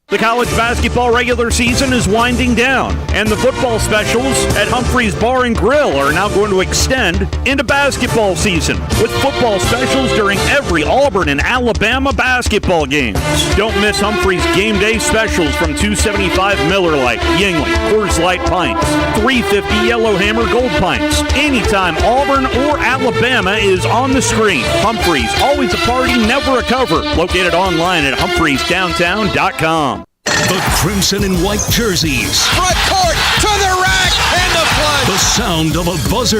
The college basketball regular season is winding down, and the football specials at Humphrey's Bar and Grill are now going to extend into basketball season with football specials during every Auburn and Alabama basketball games. Don't miss Humphrey's game day specials from $2.75 Miller Lite, Yingling, Coors Light pints, $3.50 Yellowhammer Gold pints. Anytime Auburn or Alabama is on the screen, Humphrey's, always a party, never a cover. Located online at humphrey'sdowntown.com. The crimson and white jerseys. Front court to the rack and the plunge. The sound of a buzzer